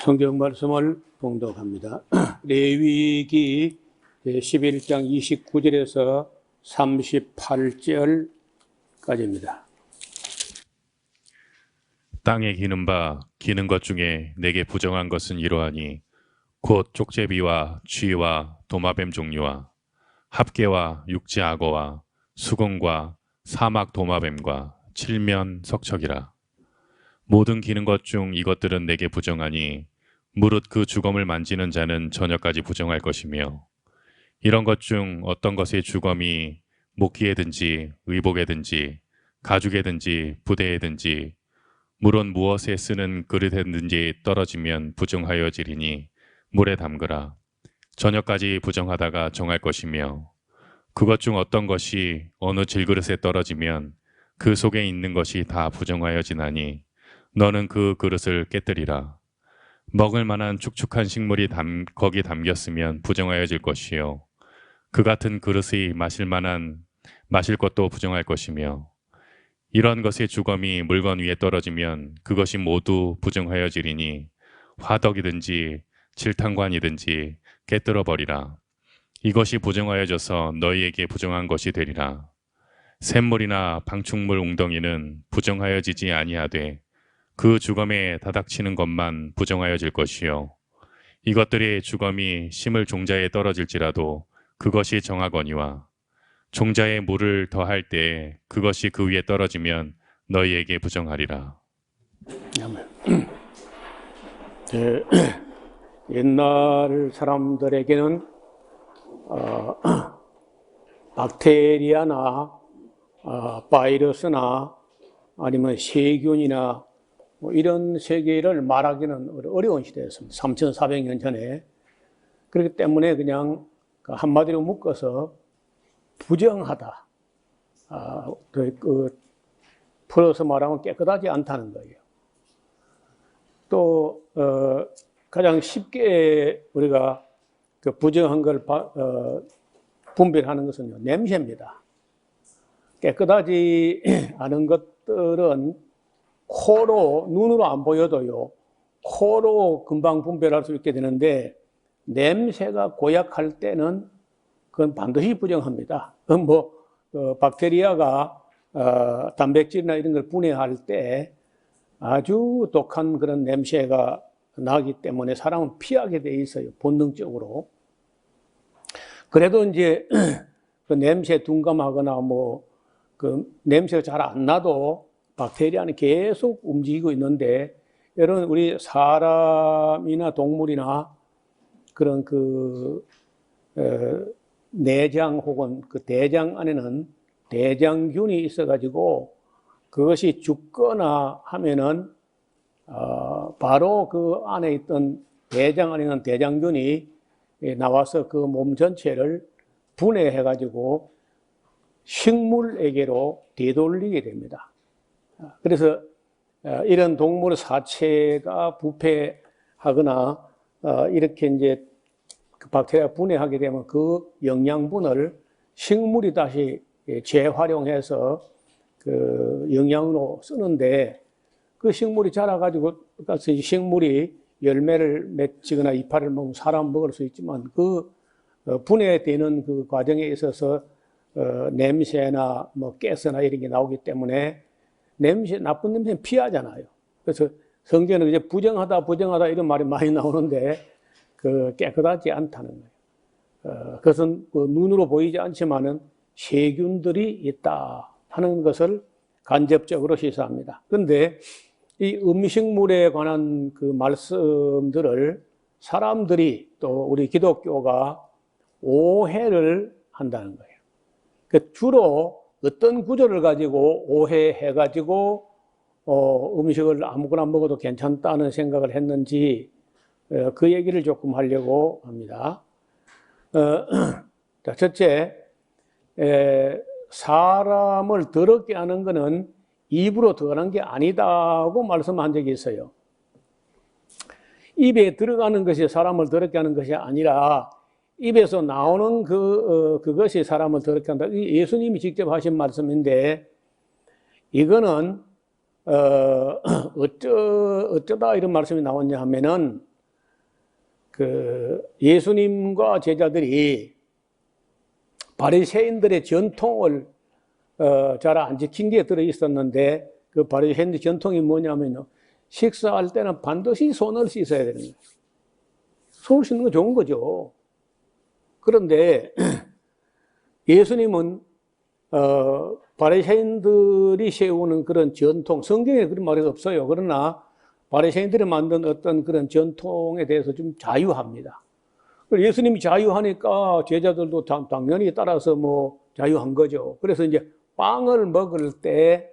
성경 말씀을 봉독합니다. 레위기 11장 29절에서 38절까지입니다. 땅에 기는 바 기는 것 중에 내게 부정한 것은 이러하니 곧 쪽제비와 쥐와 도마뱀 종류와 합개와 육지 악어와 수공과 사막 도마뱀과 칠면 석척이라. 모든 기는 것 중 이것들은 내게 부정하니 무릇 그 주검을 만지는 자는 저녁까지 부정할 것이며, 이런 것 중 어떤 것의 주검이 목기에든지 의복에든지 가죽에든지 부대에든지 물론 무엇에 쓰는 그릇에든지 떨어지면 부정하여지리니 물에 담그라. 저녁까지 부정하다가 정할 것이며, 그것 중 어떤 것이 어느 질그릇에 떨어지면 그 속에 있는 것이 다 부정하여지나니 너는 그 그릇을 깨뜨리라. 먹을 만한 축축한 식물이 거기 담겼으면 부정하여질 것이요, 그 같은 그릇이 마실 것도 부정할 것이며, 이런 것의 주검이 물건 위에 떨어지면 그것이 모두 부정하여지리니 화덕이든지 질탕관이든지 깨뜨려 버리라. 이것이 부정하여져서 너희에게 부정한 것이 되리라. 샘물이나 방충물 웅덩이는 부정하여지지 아니하되 그 주검에 다닥치는 것만 부정하여질 것이요, 이것들의 주검이 심을 종자에 떨어질지라도 그것이 정하거니와 종자에 물을 더할 때 그것이 그 위에 떨어지면 너희에게 부정하리라. 아멘. 옛날 사람들에게는 박테리아나 바이러스나 아니면 세균이나 뭐 이런 세계를 말하기는 어려운 시대였습니다. 3,400년 전에. 그렇기 때문에 그냥 한마디로 묶어서 부정하다, 풀어서 말하면 깨끗하지 않다는 거예요. 또 가장 쉽게 우리가 그 부정한 걸 분별하는 것은요, 냄새입니다. 깨끗하지 않은 것들은 코로, 눈으로 안 보여도요, 코로 금방 분별할 수 있게 되는데, 냄새가 고약할 때는 그건 반드시 부정합니다. 박테리아가 단백질이나 이런 걸 분해할 때 아주 독한 그런 냄새가 나기 때문에 사람은 피하게 돼 있어요, 본능적으로. 그래도 이제 그 냄새에 둔감하거나 그 냄새가 잘 안 나도 박테리아는 계속 움직이고 있는데, 여러분, 우리 사람이나 동물이나 그런 내장 혹은 그 대장 안에는 대장균이 있어가지고 그것이 죽거나 하면은 바로 그 안에 있던 대장 안에 있는 대장균이 나와서 그 몸 전체를 분해해가지고 식물에게로 되돌리게 됩니다. 그래서 이런 동물 사체가 부패하거나 이렇게 이제 그 박테리아 분해하게 되면 그 영양분을 식물이 다시 재활용해서 그 영양으로 쓰는데, 그 식물이 자라가지고 식물이 열매를 맺거나 이파리를 먹으면 사람 먹을 수 있지만 그 분해되는 그 과정에 있어서 냄새나 가스나 이런 게 나오기 때문에 나쁜 냄새는 피하잖아요. 그래서 성경에는 이제 부정하다 이런 말이 많이 나오는데 깨끗하지 않다는 거예요. 그것은 눈으로 보이지 않지만은 세균들이 있다 하는 것을 간접적으로 시사합니다. 그런데 이 음식물에 관한 그 말씀들을 사람들이, 또 우리 기독교가 오해를 한다는 거예요. 주로 어떤 구조를 가지고 오해해가지고 음식을 아무거나 먹어도 괜찮다는 생각을 했는지 그 얘기를 조금 하려고 합니다. 자, 첫째, 사람을 더럽게 하는 것은 입으로 들어가는 게 아니다고 말씀한 적이 있어요. 입에 들어가는 것이 사람을 더럽게 하는 것이 아니라 입에서 나오는 그것이 사람을 더럽게 한다. 예수님이 직접 하신 말씀인데, 이거는 어쩌다 이런 말씀이 나왔냐 하면은 그 예수님과 제자들이 바리새인들의 전통을 잘 안 지킨 게 들어 있었는데, 그 바리새인의 전통이 뭐냐면요, 식사할 때는 반드시 손을 씻어야 되는 거예요. 손을 씻는 거 좋은 거죠. 그런데 예수님은 바리새인들이 세우는 그런 전통, 성경에 그런 말이 없어요. 그러나 바리새인들이 만든 어떤 그런 전통에 대해서 좀 자유합니다. 예수님이 자유하니까 제자들도 당연히 따라서 뭐 자유한 거죠. 그래서 이제 빵을 먹을 때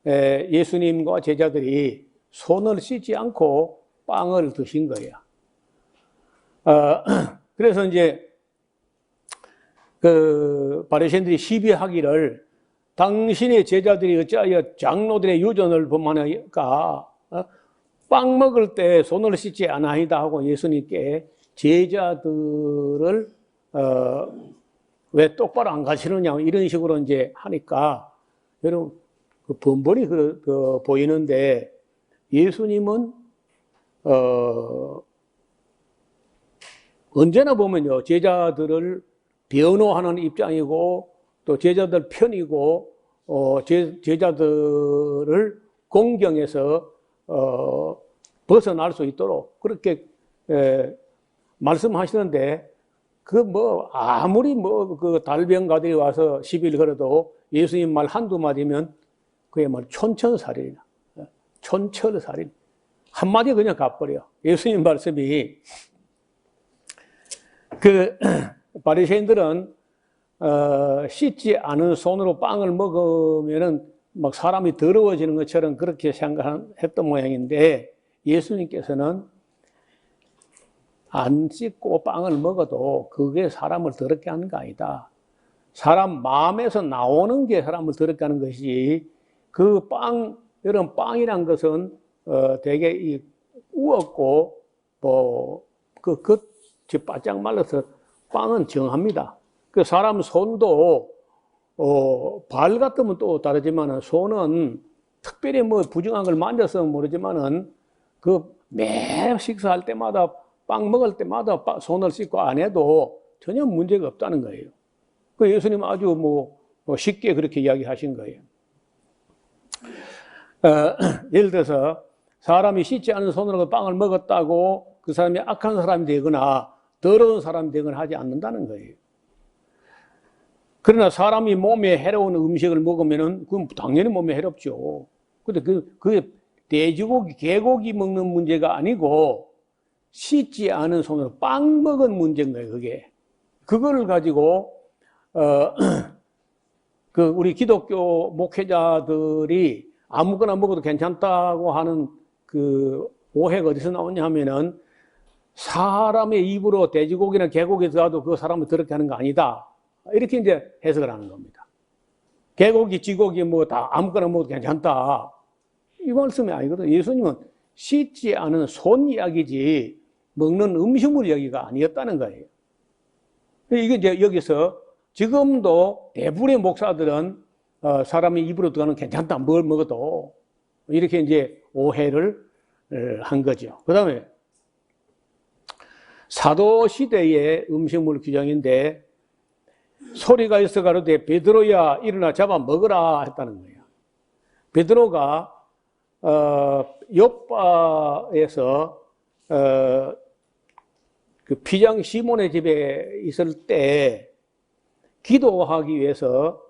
예수님과 제자들이 손을 씻지 않고 빵을 드신 거예요. 그래서 이제 그 바리새인들이 시비하기를, 당신의 제자들이 어찌하여 장로들의 유전을 범하니까 빵 먹을 때 손을 씻지 아나이다 하고 예수님께 제자들을 왜 똑바로 안 가시느냐 이런 식으로 이제 하니까 여러분 그 번번이 보이는데, 예수님은 언제나 보면요, 제자들을 변호하는 입장이고 또 제자들 편이고 제자들을 공경해서 벗어날 수 있도록 그렇게 말씀하시는데, 그 뭐 아무리 뭐 그 달병가들이 와서 시비를 걸어도 예수님 말 한두 마디면 그야말로 촌철살인이다. 촌철살인. 한마디 그냥 가버려. 예수님 말씀이, 그 바리새인들은 씻지 않은 손으로 빵을 먹으면은 막 사람이 더러워지는 것처럼 그렇게 생각했던 모양인데, 예수님께서는 안 씻고 빵을 먹어도 그게 사람을 더럽게 하는 거 아니다. 사람 마음에서 나오는 게 사람을 더럽게 하는 것이지, 그 빵, 이런 빵이란 것은 되게 이 우었고 그 겉이 바짝 말라서 빵은 정합니다. 그 사람 손도 발 같으면 또 다르지만은, 손은 특별히 뭐 부정한 걸 만져서 모르지만은 그 매 식사할 때마다 빵 먹을 때마다 손을 씻고 안 해도 전혀 문제가 없다는 거예요. 그 예수님 아주 뭐 쉽게 그렇게 이야기하신 거예요. 예를 들어서 사람이 씻지 않은 손으로 빵을 먹었다고 그 사람이 악한 사람이 되거나 더러운 사람이 되거나 하지 않는다는 거예요. 그러나 사람이 몸에 해로운 음식을 먹으면은 그건 당연히 몸에 해롭죠. 근데 그게 돼지고기, 개고기 먹는 문제가 아니고 씻지 않은 손으로 빵 먹은 문제인 거예요, 그게. 그거를 가지고 그 우리 기독교 목회자들이 아무거나 먹어도 괜찮다고 하는 그 오해가 어디서 나오냐 하면은, 사람의 입으로 돼지고기나 개고기 들어가도 그 사람을 더럽게 하는 거 아니다, 이렇게 이제 해석을 하는 겁니다. 개고기, 쥐고기 뭐 다 아무거나 먹어도 괜찮다, 이 말씀이 아니거든요. 예수님은 씻지 않은 손 이야기지 먹는 음식물 이야기가 아니었다는 거예요. 이게 이제 여기서 지금도 대부분의 목사들은 사람이 입으로 들어가는 괜찮다, 뭘 먹어도, 이렇게 이제 오해를 한 거죠. 그 다음에 사도 시대의 음식물 규정인데, 소리가 있어 가로되 베드로야 일어나 잡아 먹으라 했다는 거예요. 베드로가 요빠에서 그 피장 시몬의 집에 있을 때 기도하기 위해서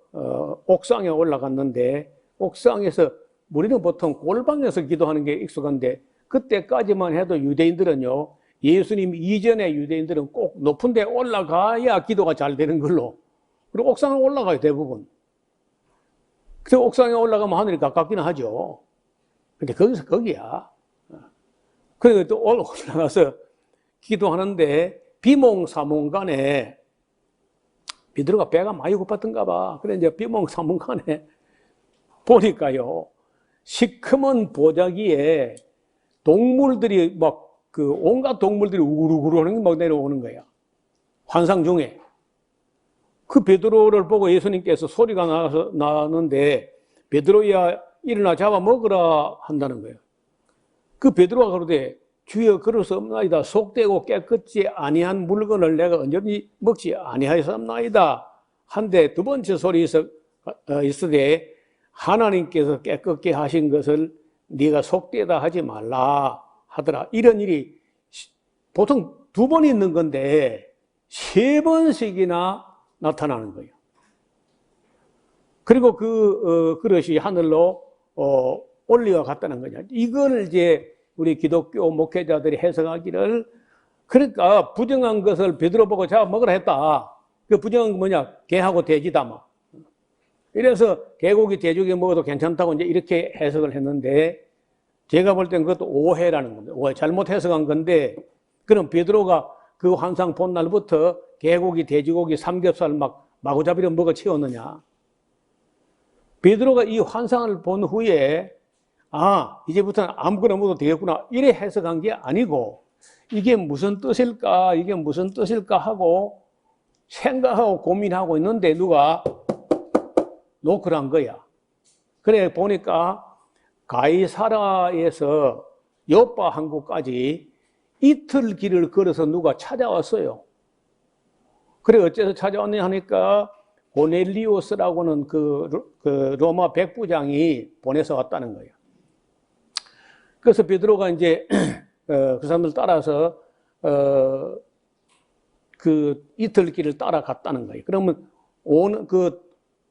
옥상에 올라갔는데, 옥상에서 우리는 보통 골방에서 기도하는 게 익숙한데, 그때까지만 해도 유대인들은요, 예수님 이전의 유대인들은 꼭 높은 데 올라가야 기도가 잘 되는 걸로, 그리고 옥상에 올라가요, 대부분. 그래서 옥상에 올라가면 하늘이 가깝기는 하죠. 근데 거기서 거기야. 그리고 또 올라가서 기도하는데 비몽사몽간에 베드로가 배가 많이 고팠던가 봐. 그래 이제 비몽사몽간에 보니까요, 시커먼 보자기에 동물들이 막 그 온갖 동물들이 우르르 하는 게 막 내려오는 거야, 환상 중에. 그 베드로를 보고 예수님께서 소리가 나는데 베드로야 일어나 잡아 먹으라 한다는 거예요. 그 베드로가 그러되 주여 그렇사옵나이다. 속되고 깨끗지 아니한 물건을 내가 언제든지 먹지 아니하였사옵나이다. 한데 두 번째 소리 있으되 하나님께서 깨끗게 하신 것을 네가 속되다 하지 말라 하더라. 이런 일이 보통 두 번 있는 건데 세 번씩이나 나타나는 거예요. 그리고 그 그릇이 하늘로 올려갔다는 거냐. 이걸 이제 우리 기독교 목회자들이 해석하기를, 그러니까 부정한 것을 베드로 보고 자 먹으라 했다. 그 부정한 건 뭐냐? 개하고 돼지다 뭐. 이래서 개고기 돼지고기 먹어도 괜찮다고 이제 이렇게 해석을 했는데, 제가 볼 땐 그것도 오해라는 겁니다. 오해, 잘못 해석한 건데, 그럼 베드로가 그 환상 본 날부터 개고기, 돼지고기, 삼겹살 막 마구잡이로 먹어 치웠느냐? 베드로가 이 환상을 본 후에 이제부터는 아무거나 먹어도 되겠구나 이래 해석한 게 아니고, 이게 무슨 뜻일까 하고 생각하고 고민하고 있는데 누가 노크를 한 거야. 그래 보니까 가이사라에서 요파 항구까지 이틀 길을 걸어서 누가 찾아왔어요. 그래 어째서 찾아왔냐 하니까 고넬리오스라고는 그 로마 백부장이 보내서 왔다는 거예요. 그래서 베드로가 이제 그 사람들 따라서 그 이틀 길을 따라갔다는 거예요. 그러면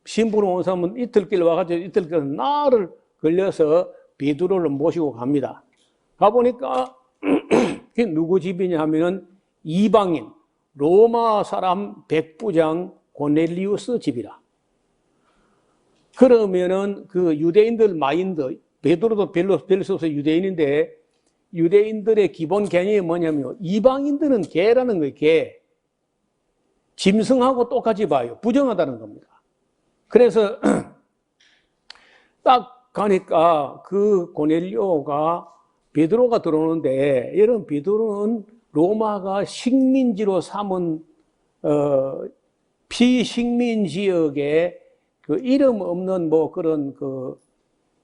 신부로 온 사람은 이틀 길 와가지고 이틀 길 나흘을 걸려서 베드로를 모시고 갑니다. 가보니까 그게 누구 집이냐 하면은 이방인 로마 사람 백부장 고넬리우스 집이라. 그러면은 그 유대인들 마인드, 베드로도 별로 수 없어 유대인인데, 유대인들의 기본 개념이 뭐냐면 이방인들은 개라는 거예요. 개. 짐승하고 똑같이 봐요. 부정하다는 겁니다. 그래서 딱 가니까 그 고넬료가 베드로가 들어오는데, 여러분 베드로는 로마가 식민지로 삼은 피식민 지역에 그 이름 없는 뭐 그런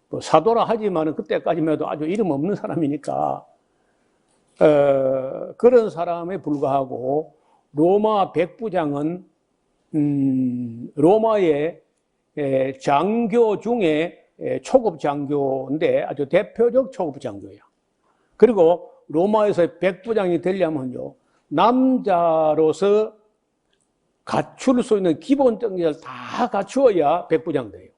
뭐 사도라 하지만은 그때까지만 해도 아주 이름 없는 사람이니까 그런 사람에 불과하고, 로마 백부장은 로마의 장교 중에 초급 장교인데 아주 대표적 초급 장교예요. 그리고 로마에서 백부장이 되려면요, 남자로서 갖출 수 있는 기본적인 것을 다 갖추어야 백부장 돼요.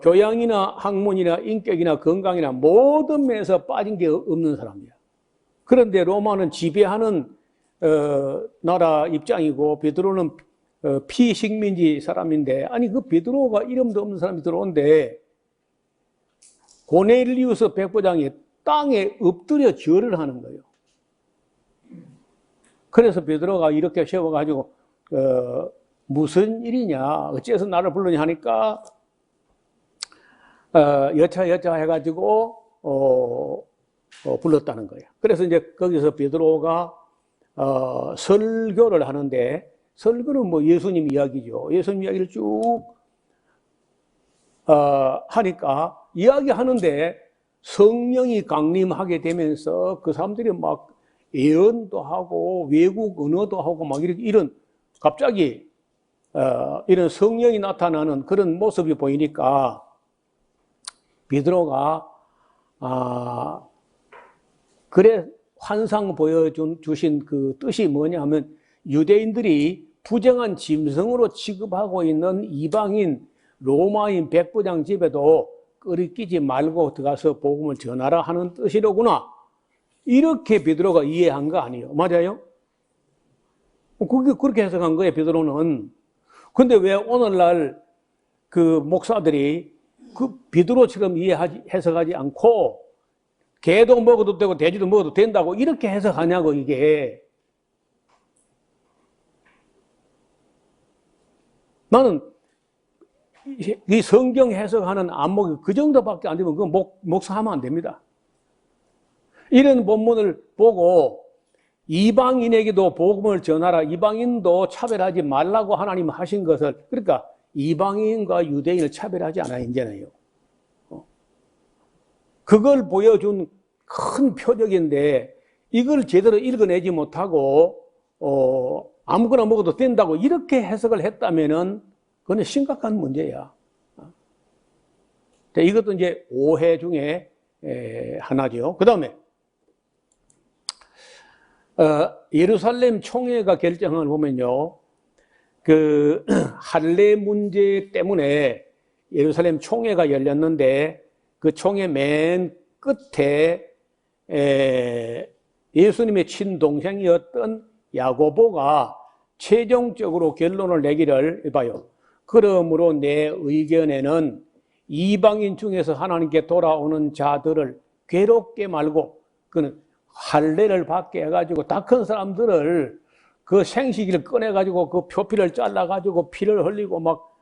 교양이나 학문이나 인격이나 건강이나 모든 면에서 빠진 게 없는 사람이야. 그런데 로마는 지배하는 나라 입장이고, 베드로는 피식민지 사람인데, 아니 그 베드로가 이름도 없는 사람이 들어오는데 고넬리우스 백부장이 땅에 엎드려 절을 하는 거예요. 그래서 베드로가 이렇게 세워가지고 무슨 일이냐, 어째서 나를 불렀냐 하니까 여차 해가지고 불렀다는 거예요. 그래서 이제 거기서 베드로가 설교를 하는데, 설교는 뭐 예수님 이야기죠. 예수님 이야기를 쭉 하니까, 이야기하는데 성령이 강림하게 되면서 그 사람들이 막 예언도 하고 외국 언어도 하고 막 이런 갑자기 이런 성령이 나타나는 그런 모습이 보이니까 베드로가 그래 환상 보여주신 그 뜻이 뭐냐 하면, 유대인들이 부정한 짐승으로 취급하고 있는 이방인 로마인 백부장 집에도 끄리끼지 말고 들어가서 복음을 전하라 하는 뜻이로구나, 이렇게 베드로가 이해한 거 아니에요? 맞아요? 그렇게 해석한 거예요, 베드로는. 근데 왜 오늘날 그 목사들이 그 베드로처럼 해석하지 않고 개도 먹어도 되고 돼지도 먹어도 된다고 이렇게 해석하냐고, 이게. 나는 이 성경 해석하는 안목이 그 정도밖에 안 되면 그건 목사하면 안 됩니다. 이런 본문을 보고 이방인에게도 복음을 전하라, 이방인도 차별하지 말라고 하나님 하신 것을, 그러니까 이방인과 유대인을 차별하지 않아요, 이제는요. 그걸 보여준 큰 표적인데 이걸 제대로 읽어내지 못하고 아무거나 먹어도 된다고 이렇게 해석을 했다면은 그건 심각한 문제야. 이것도 이제 오해 중에 하나죠. 그 다음에 예루살렘 총회가 결정을 보면요, 그 할례 문제 때문에 예루살렘 총회가 열렸는데 그 총회 맨 끝에 예수님의 친동생이었던 야고보가 최종적으로 결론을 내기를 봐요. 그러므로 내 의견에는 이방인 중에서 하나님께 돌아오는 자들을 괴롭게 말고 그는 할례를 받게 해가지고 다 큰 사람들을 그 생식기를 꺼내가지고 그 표피를 잘라가지고 피를 흘리고 막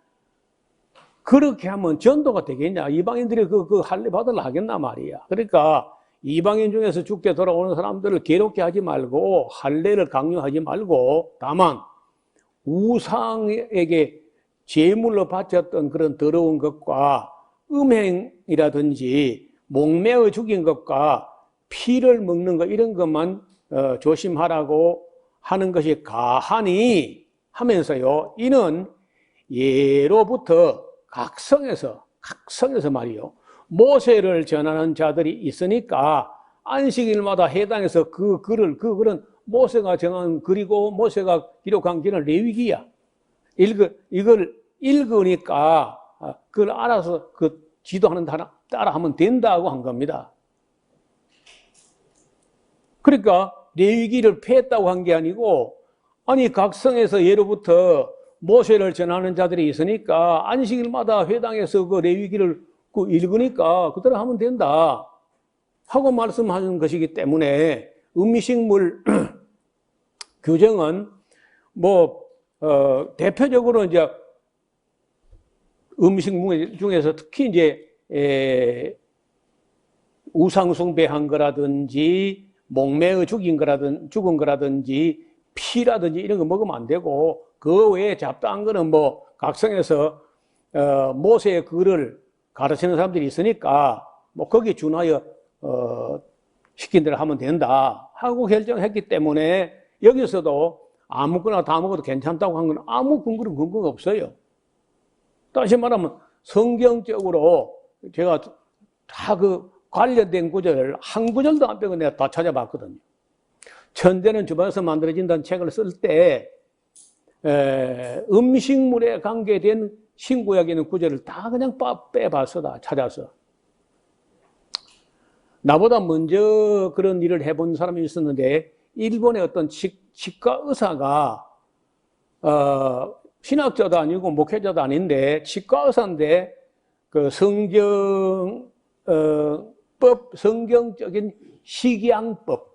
그렇게 하면 전도가 되겠냐? 이방인들이 그 할례 받으려 하겠나 말이야. 그러니까 이방인 중에서 죽게 돌아오는 사람들을 괴롭게 하지 말고 할례를 강요하지 말고 다만 우상에게 제물로 바쳤던 그런 더러운 것과 음행이라든지 목매어 죽인 것과 피를 먹는 것 이런 것만 조심하라고 하는 것이 가하니 하면서요, 이는 예로부터 각성에서 말이요, 모세를 전하는 자들이 있으니까 안식일마다 해당해서 그 글은 모세가 정한 글이고 모세가 기록한 글은 레위기야. 이걸 읽으니까 그걸 알아서 그 지도하는 사람 따라하면 된다고 한 겁니다. 그러니까 레위기를 폐했다고 한 게 아니고, 아니 각성에서 예로부터 모세를 전하는 자들이 있으니까 안식일마다 회당에서 그 레위기를 읽으니까 그대로 하면 된다 하고 말씀하는 것이기 때문에 음식물 규정은 대표적으로 이제 음식물 중에서 특히 이제 우상숭배한 거라든지 목매어 죽은 거라든지 피라든지 이런 거 먹으면 안 되고, 그 외에 잡다한 거는 각성에서 모세의 글을 가르치는 사람들이 있으니까 거기에 준하여 시킨 대로 하면 된다 하고 결정했기 때문에 여기서도 아무거나 다 먹어도 괜찮다고 한 건 아무 근거가 없어요. 다시 말하면 성경적으로 제가 다 그 관련된 구절을 한 구절도 안 빼고 내가 다 찾아봤거든요. 천대는 주방에서 만들어진다는 책을 쓸 때 음식물에 관계된 신구약에 있는 구절을 다 그냥 빼봤어, 다 찾아서. 나보다 먼저 그런 일을 해본 사람이 있었는데, 일본의 어떤 치과 의사가 신학자도 아니고 목회자도 아닌데 치과 의사인데 그 성경적인 식이양법,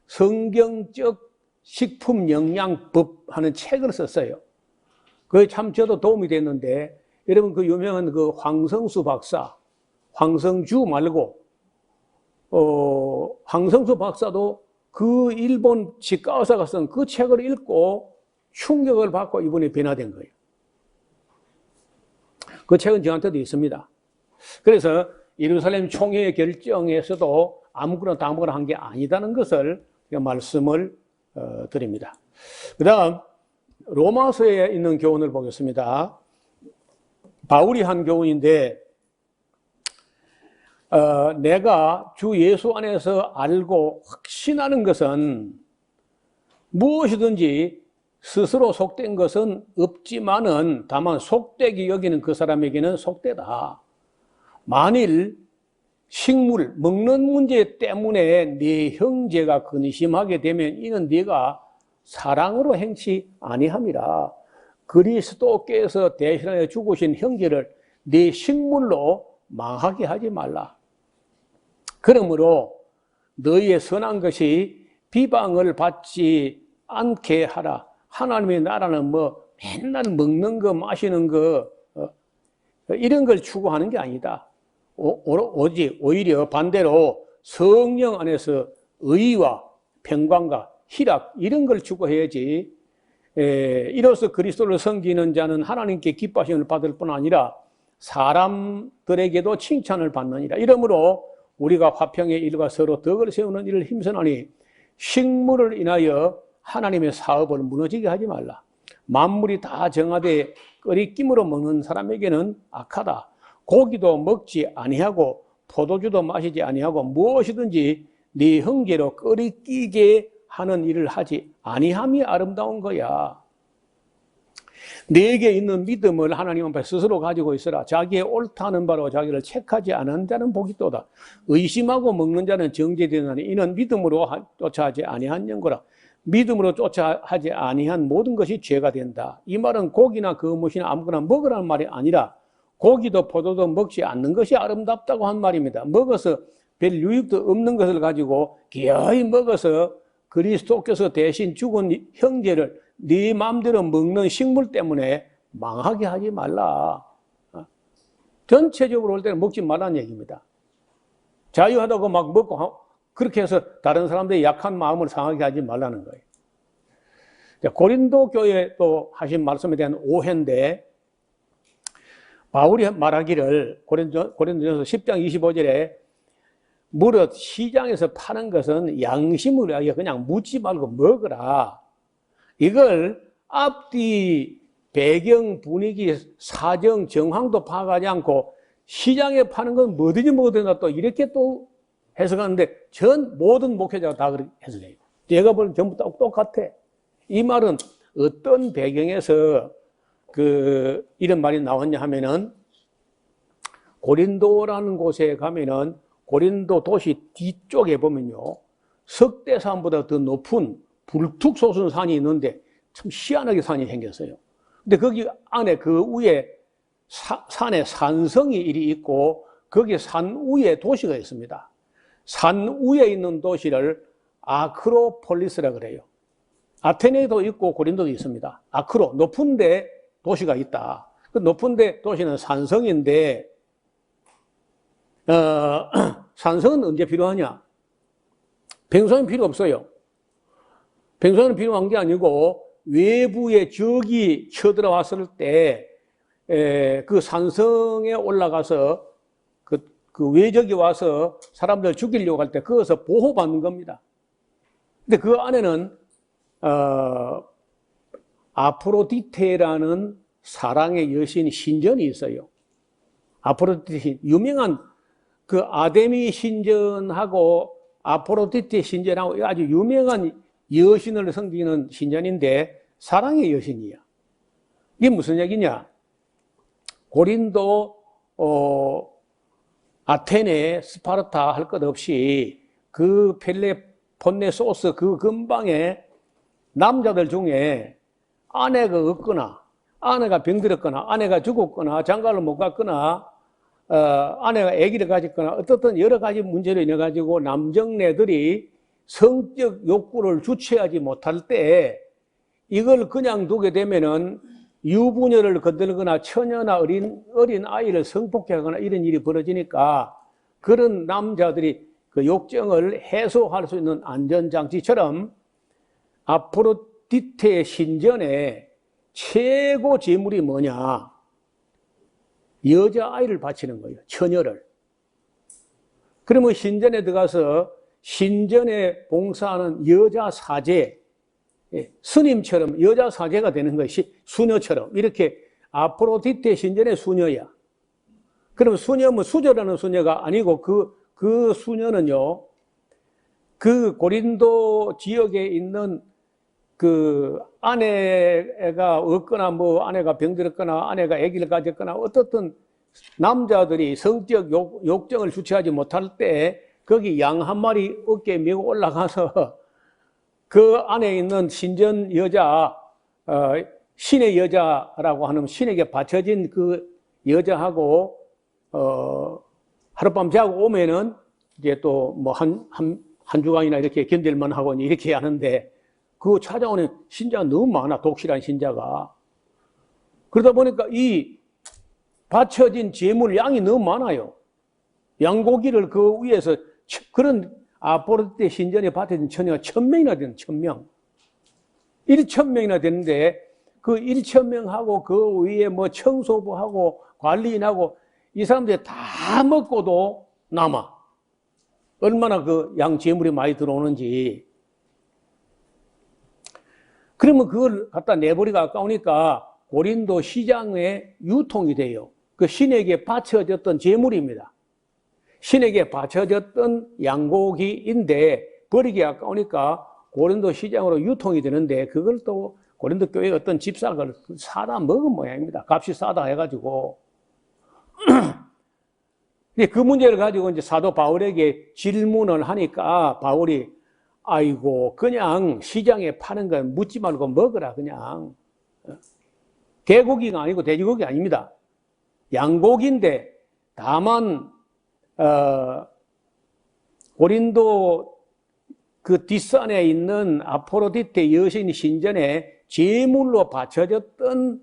성경적 식품영양법 하는 책을 썼어요. 그게 참 저도 도움이 됐는데, 여러분 그 유명한 그 황성수 박사, 황성주 말고 황성수 박사도 그 일본 치과 의사가 쓴 그 책을 읽고 충격을 받고 이번에 변화된 거예요. 그 책은 저한테도 있습니다. 그래서 예루살렘 총회의 결정에서도 아무거나 다 아무거나 한 게 아니다는 것을 말씀을 드립니다. 그 다음 로마서에 있는 교훈을 보겠습니다. 바울이 한 교훈인데, 내가 주 예수 안에서 알고 확신하는 것은 무엇이든지 스스로 속된 것은 없지만은 다만 속되게 여기는 그 사람에게는 속되다. 만일 식물, 먹는 문제 때문에 네 형제가 근심하게 되면 이는 네가 사랑으로 행치 아니함이라. 그리스도께서 대신하여 죽으신 형제를 네 식물로 망하게 하지 말라. 그러므로 너희의 선한 것이 비방을 받지 않게 하라. 하나님의 나라는 맨날 먹는 거, 마시는 거, 이런 걸 추구하는 게 아니다. 오히려 반대로 성령 안에서 의와 평강과 희락, 이런 걸 추구해야지. 이로써 그리스도를 섬기는 자는 하나님께 기뻐하심을 받을 뿐 아니라 사람들에게도 칭찬을 받느니라. 이러므로 우리가 화평의 일과 서로 덕을 세우는 일을 힘쓰나니 식물을 인하여 하나님의 사업을 무너지게 하지 말라. 만물이 다 정하되 끓이김으로 먹는 사람에게는 악하다. 고기도 먹지 아니하고 포도주도 마시지 아니하고 무엇이든지 네 형제로 끓이끼게 하는 일을 하지 아니함이 아름다운 거야. 내게 있는 믿음을 하나님 앞에 스스로 가지고 있어라. 자기의 옳다는 바로 자기를 책하지 않은 자는 복이 또다. 의심하고 먹는 자는 정죄되나니 이는 믿음으로 쫓아하지 아니한 연고라. 믿음으로 쫓아하지 아니한 모든 것이 죄가 된다. 이 말은 고기나 그 무엇이나 아무거나 먹으라는 말이 아니라 고기도 포도도 먹지 않는 것이 아름답다고 한 말입니다. 먹어서 별 유익도 없는 것을 가지고 기어이 먹어서 그리스도께서 대신 죽은 형제를 네 마음대로 먹는 식물 때문에 망하게 하지 말라. 전체적으로 볼 때는 먹지 말라는 얘기입니다. 자유하다고 막 먹고 그렇게 해서 다른 사람들의 약한 마음을 상하게 하지 말라는 거예요. 고린도 교회 또 하신 말씀에 대한 오해인데 바울이 말하기를 고린도전서 10장 25절에 무릇 시장에서 파는 것은 양심을 위하여 그냥 묻지 말고 먹으라. 이걸 앞뒤 배경 분위기 사정 정황도 파악하지 않고 시장에 파는 건 뭐든지 먹어도 된다 또 이렇게 또 해석하는데 전 모든 목회자가 다 그렇게 해석해요. 제가 보는 전부 다 똑같아. 이 말은 어떤 배경에서 이런 말이 나왔냐 하면은 고린도라는 곳에 가면은 고린도 도시 뒤쪽에 보면요. 석대산보다 더 높은 불툭 솟은 산이 있는데 참 희한하게 산이 생겼어요. 근데 거기 안에 그 위에 산에 산성이 일이 있고 거기 산 위에 도시가 있습니다. 산 위에 있는 도시를 아크로폴리스라 그래요. 아테네도 있고 고린도도 있습니다. 아크로, 높은 데 도시가 있다. 그 높은 데 도시는 산성인데 산성은 언제 필요하냐? 뱅소는 필요 없어요. 뱅소는 필요한 게 아니고 외부의 적이 쳐들어왔을 때 그 산성에 올라가서 그 외적이 와서 사람들 죽이려고 할 때 그것을 보호받는 겁니다. 근데 그 안에는 아프로디테라는 사랑의 여신 신전이 있어요. 아프로디테 유명한 그 아데미 신전하고 아프로디테 신전하고 아주 유명한 여신을 섬기는 신전인데 사랑의 여신이야. 이게 무슨 얘기냐? 고린도, 아테네, 스파르타 할 것 없이 그 펠레폰네소스 그 근방에 남자들 중에 아내가 없거나 아내가 병들었거나 아내가 죽었거나 장가를 못 갔거나 아내가 아기를 가졌거나 어떻든 여러 가지 문제로 인해 가지고 남정네들이 성적 욕구를 주체하지 못할 때 이걸 그냥 두게 되면은 유부녀를 건들거나 처녀나 어린 아이를 성폭행하거나 이런 일이 벌어지니까 그런 남자들이 그 욕정을 해소할 수 있는 안전장치처럼 아프로디테 신전에 최고 제물이 뭐냐? 여자아이를 바치는 거예요. 처녀를. 그러면 신전에 들어가서 신전에 봉사하는 여자 사제, 스님처럼 여자 사제가 되는 것이 수녀처럼 이렇게 아프로디테 신전의 수녀야. 그럼 수녀면 수저라는 수녀가 아니고 그 수녀는요, 그 고린도 지역에 있는 그 아내가 없거나 뭐 아내가 병들었거나 아내가 아기를 가졌거나 어떻든 남자들이 성적 욕정을 주체하지 못할 때 거기 양 한 마리 어깨에 메고 올라가서 그 안에 있는 신전 여자, 신의 여자라고 하는 신에게 바쳐진 그 여자하고 하룻밤 자고 오면은 이제 또 뭐 한 주간이나 이렇게 견딜만 하고 이렇게 하는데 그 찾아오는 신자가 너무 많아. 독실한 신자가. 그러다 보니까 이 바쳐진 제물 양이 너무 많아요. 양고기를 그 위에서 그런 아포로디테 신전에 바쳐진 처녀가 1000명이나 되는 1000명. 1000명이나 되는데 그 1000명하고 그 위에 뭐 청소부하고 관리인하고 이 사람들이 다 먹고도 남아. 얼마나 그 양재물이 많이 들어오는지. 그러면 그걸 갖다 내버리가 아까우니까 고린도 시장에 유통이 돼요. 그 신에게 바쳐졌던 재물입니다. 신에게 바쳐졌던 양고기인데 버리기 아까우니까 고린도 시장으로 유통이 되는데 그걸 또 고린도 교회 어떤 집사가 사다 먹은 모양입니다. 값이 싸다 해가지고. 근데 그 문제를 가지고 이제 사도 바울에게 질문을 하니까 바울이 아이고 그냥 시장에 파는 건 묻지 말고 먹으라 그냥. 개고기가 아니고 돼지고기 아닙니다. 양고기인데 다만 고린도 그 뒷산에 있는 아포로디테 여신 신전에 제물로 바쳐졌던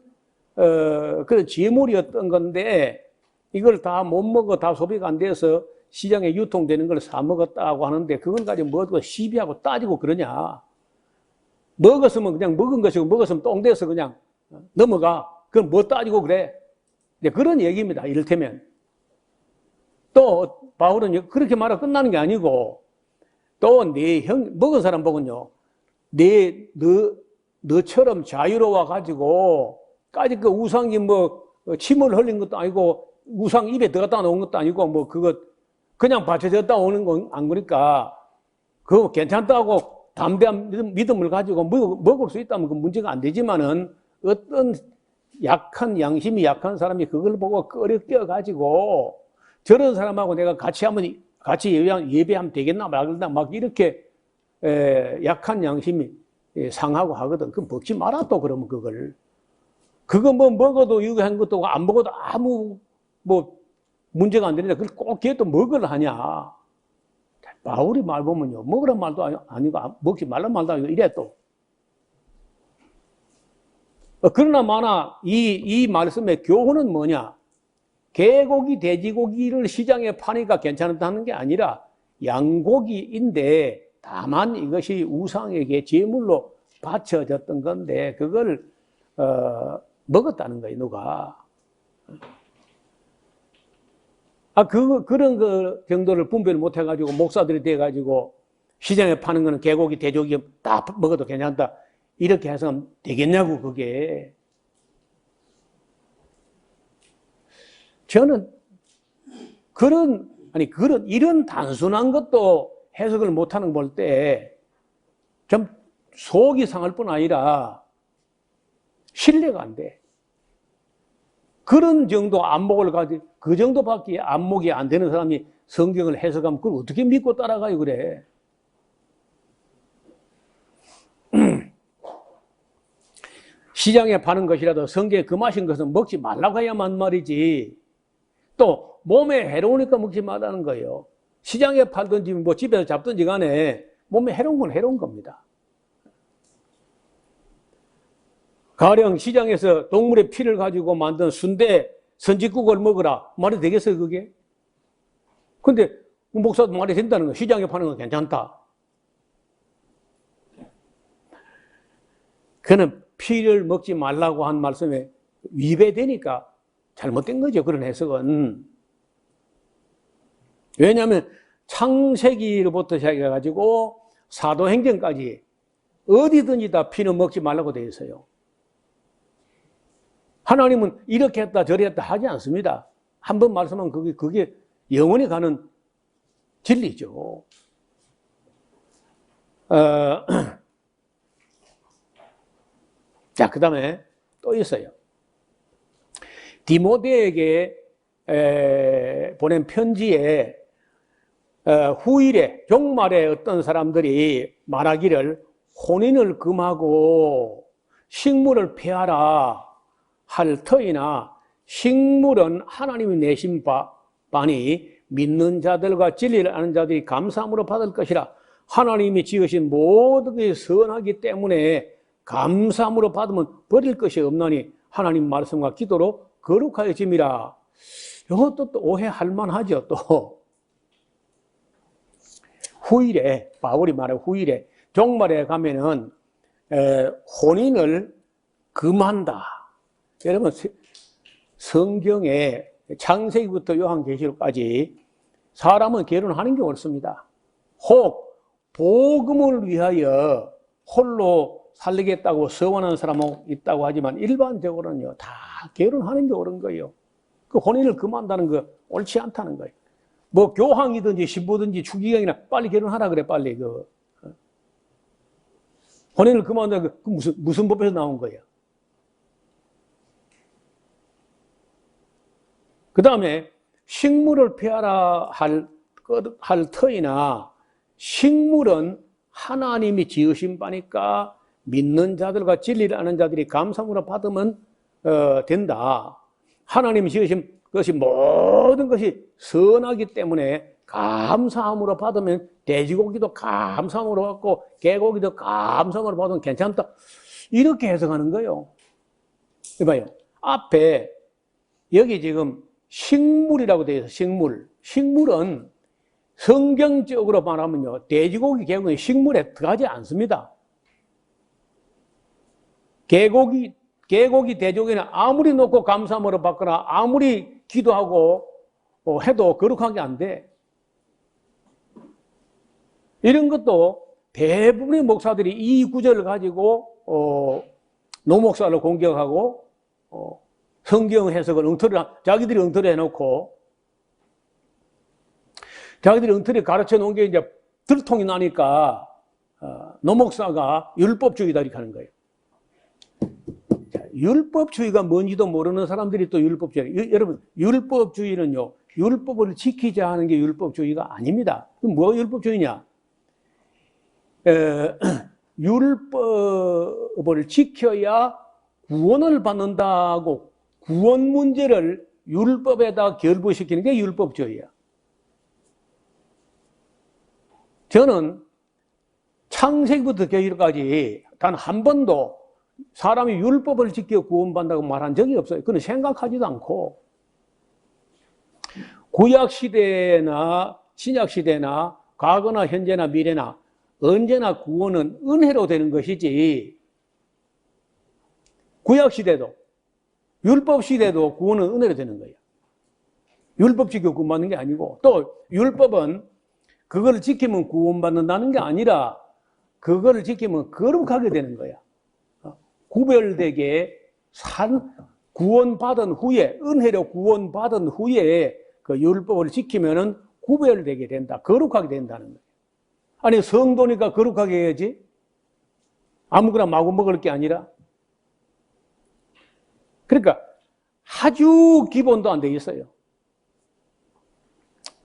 그런 제물이었던 건데 이걸 다 못 먹어 다 소비가 안 돼서 시장에 유통되는 걸 사 먹었다고 하는데 그걸 가지고 뭐 시비하고 따지고 그러냐. 먹었으면 그냥 먹은 것이고 먹었으면 똥 돼서 그냥 넘어가. 그럼 뭐 따지고 그래. 네, 그런 얘기입니다. 이를테면. 또 바울은 그렇게 말하고 끝나는 게 아니고 또 먹은 사람 보건요. 너처럼 자유로워 가지고 까짓 그 우상이 뭐 침을 흘린 것도 아니고 우상 입에 들어갔다 놓은 것도 아니고 뭐 그거 그냥 받쳐졌다 오는 건 안 그러니까 그거 괜찮다고 담대한 믿음을 가지고 먹을 수 있다면 그 문제가 안 되지만은 어떤 약한 양심이 약한 사람이 그걸 보고 끄려 가지고 저런 사람하고 내가 같이 예배하면 되겠나 막 이렇게 약한 양심이 상하고 하거든. 그럼 먹지 마라 또 그러면 그거 뭐 먹어도 이거 한 것도 안 먹어도 아무 뭐 문제가 안 되는데 그걸 꼭 걔 또 먹으라 하냐. 바울이 말 보면요. 먹으란 말도 아니고 먹지 말란 말도 아니고 이래 또. 그러나 마나 이 말씀의 교훈은 뭐냐. 개고기, 돼지고기를 시장에 파니까 괜찮다는 게 아니라 양고기인데 다만 이것이 우상에게 제물로 바쳐졌던 건데 그걸 먹었다는 거예요. 누가. 그런 그 정도를 분별을 못 해가지고 목사들이 돼가지고 시장에 파는 거는 개고기, 돼지고기 다 먹어도 괜찮다. 이렇게 해서 되겠냐고, 그게. 저는 이런 단순한 것도 해석을 못하는 걸 볼 때 좀 속이 상할 뿐 아니라 신뢰가 안 돼. 그런 정도 안목을 가지고 그 정도밖에 안목이 안 되는 사람이 성경을 해석하면 그걸 어떻게 믿고 따라가요, 그래. 시장에 파는 것이라도 성경에 금하신 것은 먹지 말라고 해야만 말이지. 또 몸에 해로우니까 먹지 말라는 거예요. 시장에 팔든지 뭐 집에서 잡든지 간에 몸에 해로운 건 해로운 겁니다. 가령 시장에서 동물의 피를 가지고 만든 순대 선짓국을 먹으라. 말이 되겠어요, 그게? 근데 목사도 말이 된다는 거예요. 시장에 파는 건 괜찮다. 그는 피를 먹지 말라고 한 말씀에 위배되니까 잘못된 거죠, 그런 해석은. 왜냐하면 창세기로부터 시작해가지고 사도행전까지 어디든지 다 피는 먹지 말라고 되어 있어요. 하나님은 이렇게 했다 저렇게 했다 하지 않습니다. 한 번 말씀하면 그게 영원히 가는 진리죠. 자, 그 다음에 또 있어요. 디모데에게 보낸 편지에 후일에 종말에 어떤 사람들이 말하기를 혼인을 금하고 식물을 폐하라 할 터이나 식물은 하나님이 내신 바니 믿는 자들과 진리를 아는 자들이 감사함으로 받을 것이라. 하나님이 지으신 모든 것이 선하기 때문에 감사함으로 받으면 버릴 것이 없나니 하나님 말씀과 기도로 거룩하여짐이라. 이것도 또 오해할 만하죠. 또 후일에 바울이 말해 후일에 종말에 가면은 혼인을 금한다. 여러분 성경에 창세기부터 요한계시록까지 사람은 결혼하는 게 옳습니다. 혹 복음을 위하여 홀로 살리겠다고 서원하는 사람은 있다고 하지만 일반적으로는요, 다 결혼하는 게 옳은 거예요. 그 혼인을 금한다는 거 옳지 않다는 거예요. 뭐 교황이든지 신부든지 추기경이나 빨리 결혼하라 그래, 빨리. 혼인을 금한다는 거 무슨 법에서 나온 거예요? 그 다음에 식물을 피하라 할 터이나 식물은 하나님이 지으신 바니까 믿는 자들과 진리를 아는 자들이 감사함으로 받으면 된다. 하나님이 지으신 것이 모든 것이 선하기 때문에 감사함으로 받으면 돼지고기도 감사함으로 받고 개고기도 감사함으로 받으면 괜찮다. 이렇게 해석하는 거예요. 이봐요. 앞에 여기 지금 식물이라고 되어 있어요. 식물. 식물은 성경적으로 말하면요, 돼지고기, 개고기 식물에 들어가지 않습니다. 개고기, 돼지고기는 아무리 놓고 감사함으로 받거나 아무리 기도하고 해도 거룩하게 안 돼. 이런 것도 대부분의 목사들이 이 구절을 가지고 노 목사를 공격하고 성경 해석을 자기들이 엉터리 해놓고 자기들이 엉터리 가르쳐 놓은 게 이제 들통이 나니까 노 목사가 율법주의다 이렇게 하는 거예요. 자, 율법주의가 뭔지도 모르는 사람들이 또 율법주의. 여러분, 율법주의는요, 율법을 지키자 하는 게 율법주의가 아닙니다. 그럼 뭐가 율법주의냐? 율법을 지켜야 구원을 받는다고 구원 문제를 율법에다 결부시키는 게 율법주의야. 저는 창세기부터 계시록까지 단 한 번도 사람이 율법을 지켜 구원받는다고 말한 적이 없어요. 그건 생각하지도 않고 구약시대나 신약시대나 과거나 현재나 미래나 언제나 구원은 은혜로 되는 것이지, 구약시대도 율법시대도 구원은 은혜로 되는 거예요. 율법 지켜 구원받는 게 아니고, 또 율법은 그걸 지키면 구원받는다는 게 아니라 그거를 지키면 거룩하게 되는 거야. 구별되게 구원받은 후에, 은혜로 구원받은 후에 그 율법을 지키면은 구별되게 된다. 거룩하게 된다는 거예요. 아니, 성도니까 거룩하게 해야지. 아무거나 마구 먹을 게 아니라. 그러니까 아주 기본도 안 돼 있어요.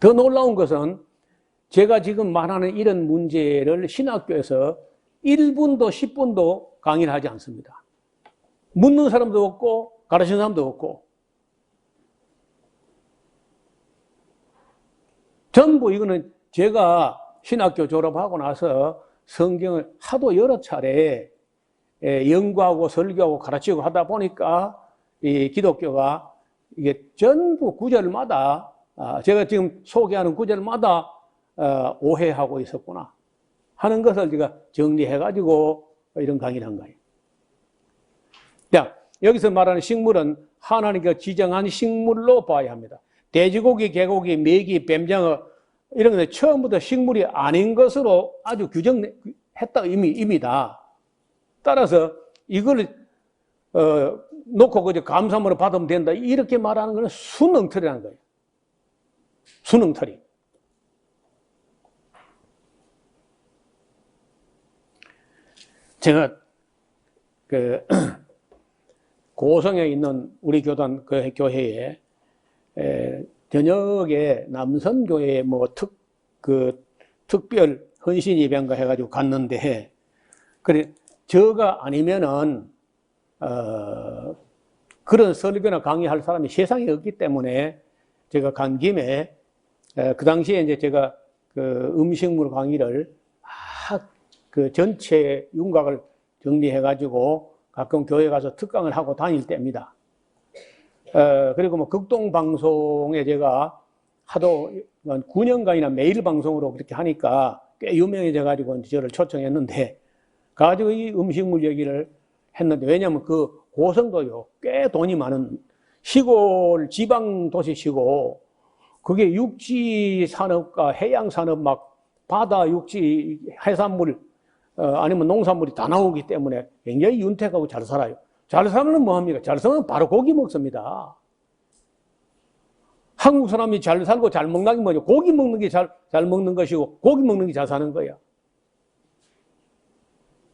더 놀라운 것은 제가 지금 말하는 이런 문제를 신학교에서 1분도 10분도 강의를 하지 않습니다. 묻는 사람도 없고 가르치는 사람도 없고, 전부 이거는 제가 신학교 졸업하고 나서 성경을 하도 여러 차례 연구하고 설교하고 가르치고 하다 보니까 이 기독교가 이게 전부 구절마다 제가 지금 소개하는 구절마다 오해하고 있었구나 하는 것을 제가 정리해가지고 이런 강의를 한 거예요. 자, 여기서 말하는 식물은 하나님께서 지정한 식물로 봐야 합니다. 돼지고기, 개고기, 메기, 뱀장어 이런 것은 처음부터 식물이 아닌 것으로 아주 규정했다 의미다. 따라서 이걸 놓고 그저 감사함으로 받으면 된다 이렇게 말하는 것은 순엉터리라는 거예요. 순엉터리. 제가 고성에 있는 우리 교단 그 교회에 저녁에 남선교회에 뭐 특별 헌신 예배인가 해가지고 갔는데, 그래 저가 아니면은 그런 설교나 강의할 사람이 세상에 없기 때문에 제가 간 김에 그 당시에 이제 제가 그 음식물 강의를 그 전체 윤곽을 정리해가지고 가끔 교회 가서 특강을 하고 다닐 때입니다. 그리고 뭐 극동방송에 제가 하도 9년간이나 매일 방송으로 그렇게 하니까 꽤 유명해져가지고 저를 초청했는데, 가지고 이 음식물 얘기를 했는데, 왜냐하면 그 고성도요, 꽤 돈이 많은 시골 지방 도시시고, 그게 육지 산업과 해양 산업 막 바다, 육지, 해산물, 아니면 농산물이 다 나오기 때문에 굉장히 윤택하고 잘 살아요. 잘 살면 뭐합니까? 잘 살면 바로 고기 먹습니다. 한국 사람이 잘 살고 잘 먹는 게 뭐죠? 고기 먹는 게 잘 먹는 것이고, 고기 먹는 게 잘 사는 거야.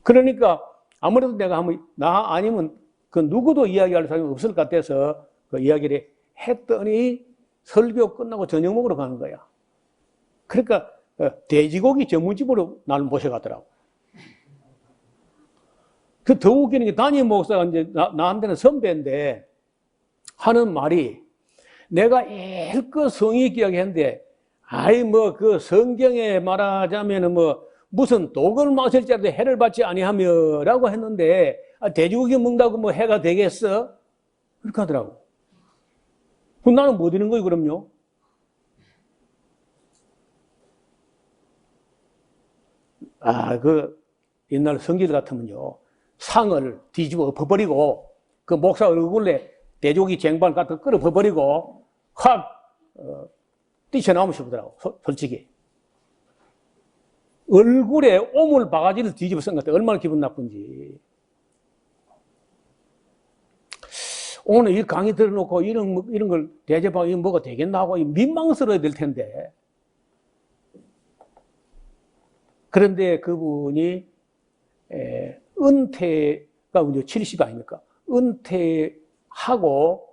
그러니까, 아무래도 내가 나 아니면 그 누구도 이야기할 사람이 없을 것 같아서 그 이야기를 했더니 설교 끝나고 저녁 먹으러 가는 거야. 그러니까, 돼지고기 전문집으로 나를 모셔가더라고. 그 더 웃기는 게 담임 목사가 이제 나한테는 선배인데 하는 말이 내가 일껏 성의 있게 이야기했는데 아이 뭐 그 성경에 말하자면은 뭐 무슨 독을 마실 자도 해를 받지 아니하며 라고 했는데 돼지고기 먹는다고 뭐 해가 되겠어? 그렇게 하더라고. 그럼 나는 뭐 되는 거예요 그럼요? 그 옛날 성길 같으면요 상을 뒤집어 엎어버리고 그 목사 얼굴에 돼지고기 쟁반 같은 거 끌어 버리고 확 뛰쳐나오면 싶더라고 솔직히. 얼굴에 오물 바가지를 뒤집어 쓴 것 같아. 얼마나 기분 나쁜지. 오늘 이 강의 들어놓고 이런 걸 대접하고 이거 뭐가 되겠나 하고 민망스러워야 될 텐데. 그런데 그분이 은퇴가 이제 70 아닙니까? 은퇴하고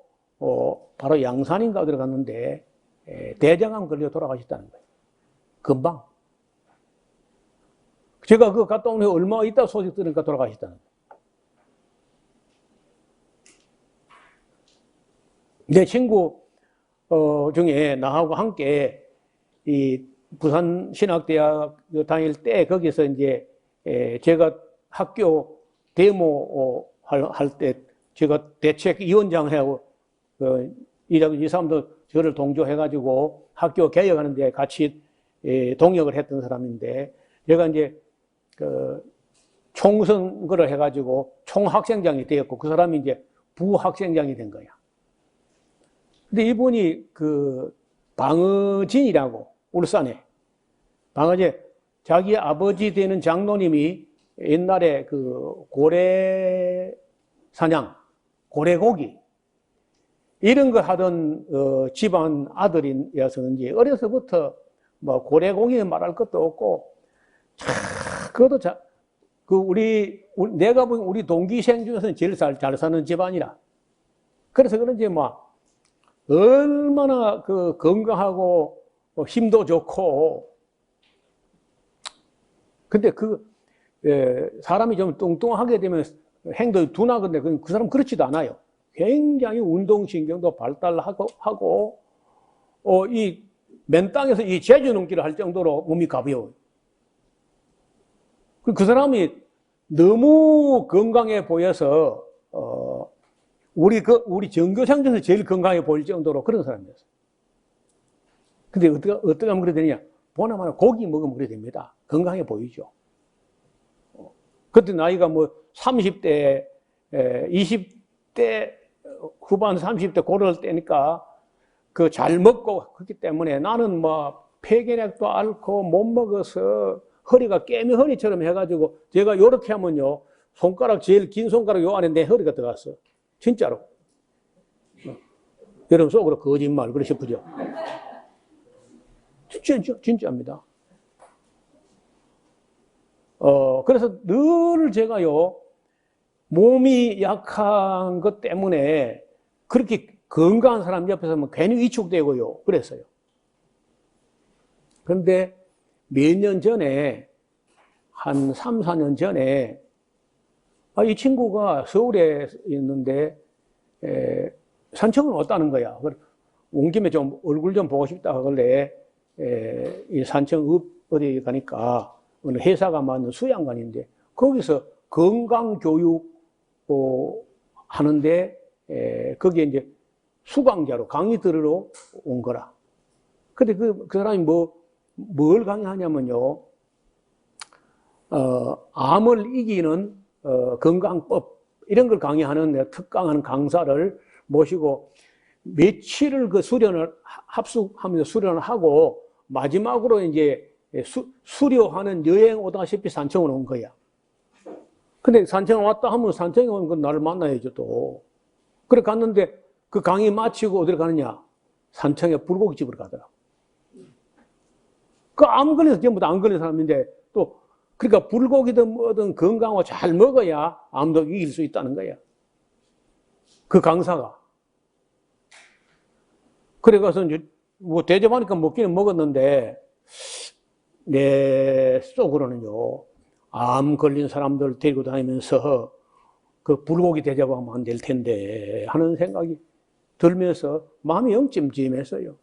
바로 양산인가 들어갔는데 대장암 걸려 돌아가셨다는 거예요. 금방. 제가 그 갔다 오니 얼마 있다 소식 들으니까 돌아가셨다는 거예요. 내 친구 중에 나하고 함께 이 부산신학대학 다닐 때 거기서 이제 제가 학교 데모 할 때 제가 대책위원장하고 이 사람도 저를 동조해가지고 학교 개혁하는데 같이 동역을 했던 사람인데 제가 이제 그 총선거를 해가지고 총학생장이 되었고 그 사람이 이제 부학생장이 된 거야. 근데 이분이 그 방어진이라고 울산에 방어진 자기 아버지 되는 장로님이 옛날에 그 고래 사냥, 고래고기 이런 거 하던 집안 아들이어서는지 어려서부터 뭐 고래고기 말할 것도 없고 그것도 내가 본 우리 동기생 중에서는 제일 잘 사는 집안이라. 그래서 그런지 뭐 얼마나 그 건강하고 힘도 좋고. 근데 사람이 좀 뚱뚱하게 되면 행동이 둔하건데 그 사람 그렇지도 않아요. 굉장히 운동신경도 발달하고 이 맨 땅에서 이 제주 넘기를 할 정도로 몸이 가벼워요. 그 사람이 너무 건강해 보여서 우리 전교생 중에서 제일 건강해 보일 정도로 그런 사람이었어요. 근데 어떻게 하면 그래 되냐? 보나마나 고기 먹으면 그래 됩니다. 건강해 보이죠. 그때 나이가 뭐 30대, 20대 후반 30대 고럴 때니까 그 잘 먹고 그렇기 때문에 나는 뭐 폐결핵도 앓고 못 먹어서 허리가 깨미 허리처럼 해가지고 제가 요렇게 하면요 손가락 제일 긴 손가락 요 안에 내 허리가 들어갔어. 진짜로. 여러분 속으로 거짓말 그러셨죠? 진짜입니다. 그래서 늘 제가요 몸이 약한 것 때문에 그렇게 건강한 사람 옆에서 하면 괜히 위축되고요. 그랬어요. 그런데 몇 년 전에, 한 3, 4년 전에, 이 친구가 서울에 있는데, 산청을 왔다는 거야. 온 김에 좀 얼굴 좀 보고 싶다 하길래, 이 산청 어디 가니까, 어느 회사가 만든 수양관인데, 거기서 건강교육, 하는데, 거기에 이제 수강자로 강의 들으러 온 거라. 근데 그 사람이 뭘 강의하냐면요, 암을 이기는 건강법, 이런 걸 강의하는 특강하는 강사를 모시고 며칠을 그 수련을 합숙하면서 수련을 하고 마지막으로 이제 수료하는 여행 오다시피 산청으로 온 거야. 근데 산청 왔다 하면 산청에 온 건 나를 만나야죠, 또. 그래 갔는데 그 강의 마치고 어디로 가느냐? 산청에 불고기집으로 가더라. 그 암 걸려서 전부 다 안 걸린 사람인데 또, 그러니까 불고기든 뭐든 건강하고 잘 먹어야 암도 이길 수 있다는 거야. 그 강사가. 그래 가서 이제 뭐 대접하니까 먹기는 먹었는데 내 속으로는요, 암 걸린 사람들 데리고 다니면서 그 불고기 대접하면 안 될 텐데 하는 생각이 들면서 마음이 영 찜찜했어요.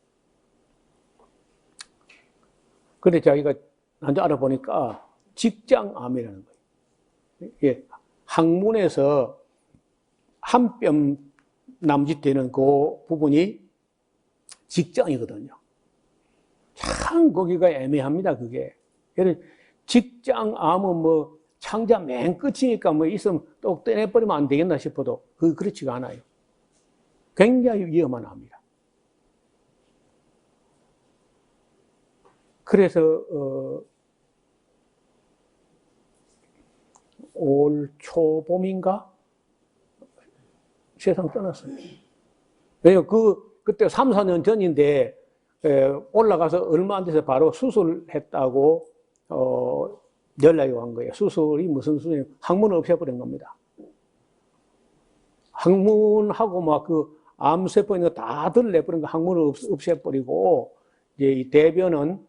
그래 자기가 한번 알아보니까 직장암이라는 거예요. 예, 항문에서 한 뼘 남짓 되는 그 부분이 직장이거든요. 참 거기가 애매합니다, 그게. 직장암은 뭐 창자 맨 끝이니까 뭐 있으면 또 떼내버리면 안 되겠나 싶어도 그렇지가 않아요. 굉장히 위험한 암이라. 그래서 올 초봄인가 세상 떠났어요. 왜요? 그때 3, 4년 전인데 올라가서 얼마 안 돼서 바로 수술했다고 연락이 온 거예요. 수술이 무슨 수술이에요? 항문을 없애버린 겁니다. 항문하고 막 그 암세포 있는 거 다 들내버린 거 항문을 없애버리고 이제 이 대변은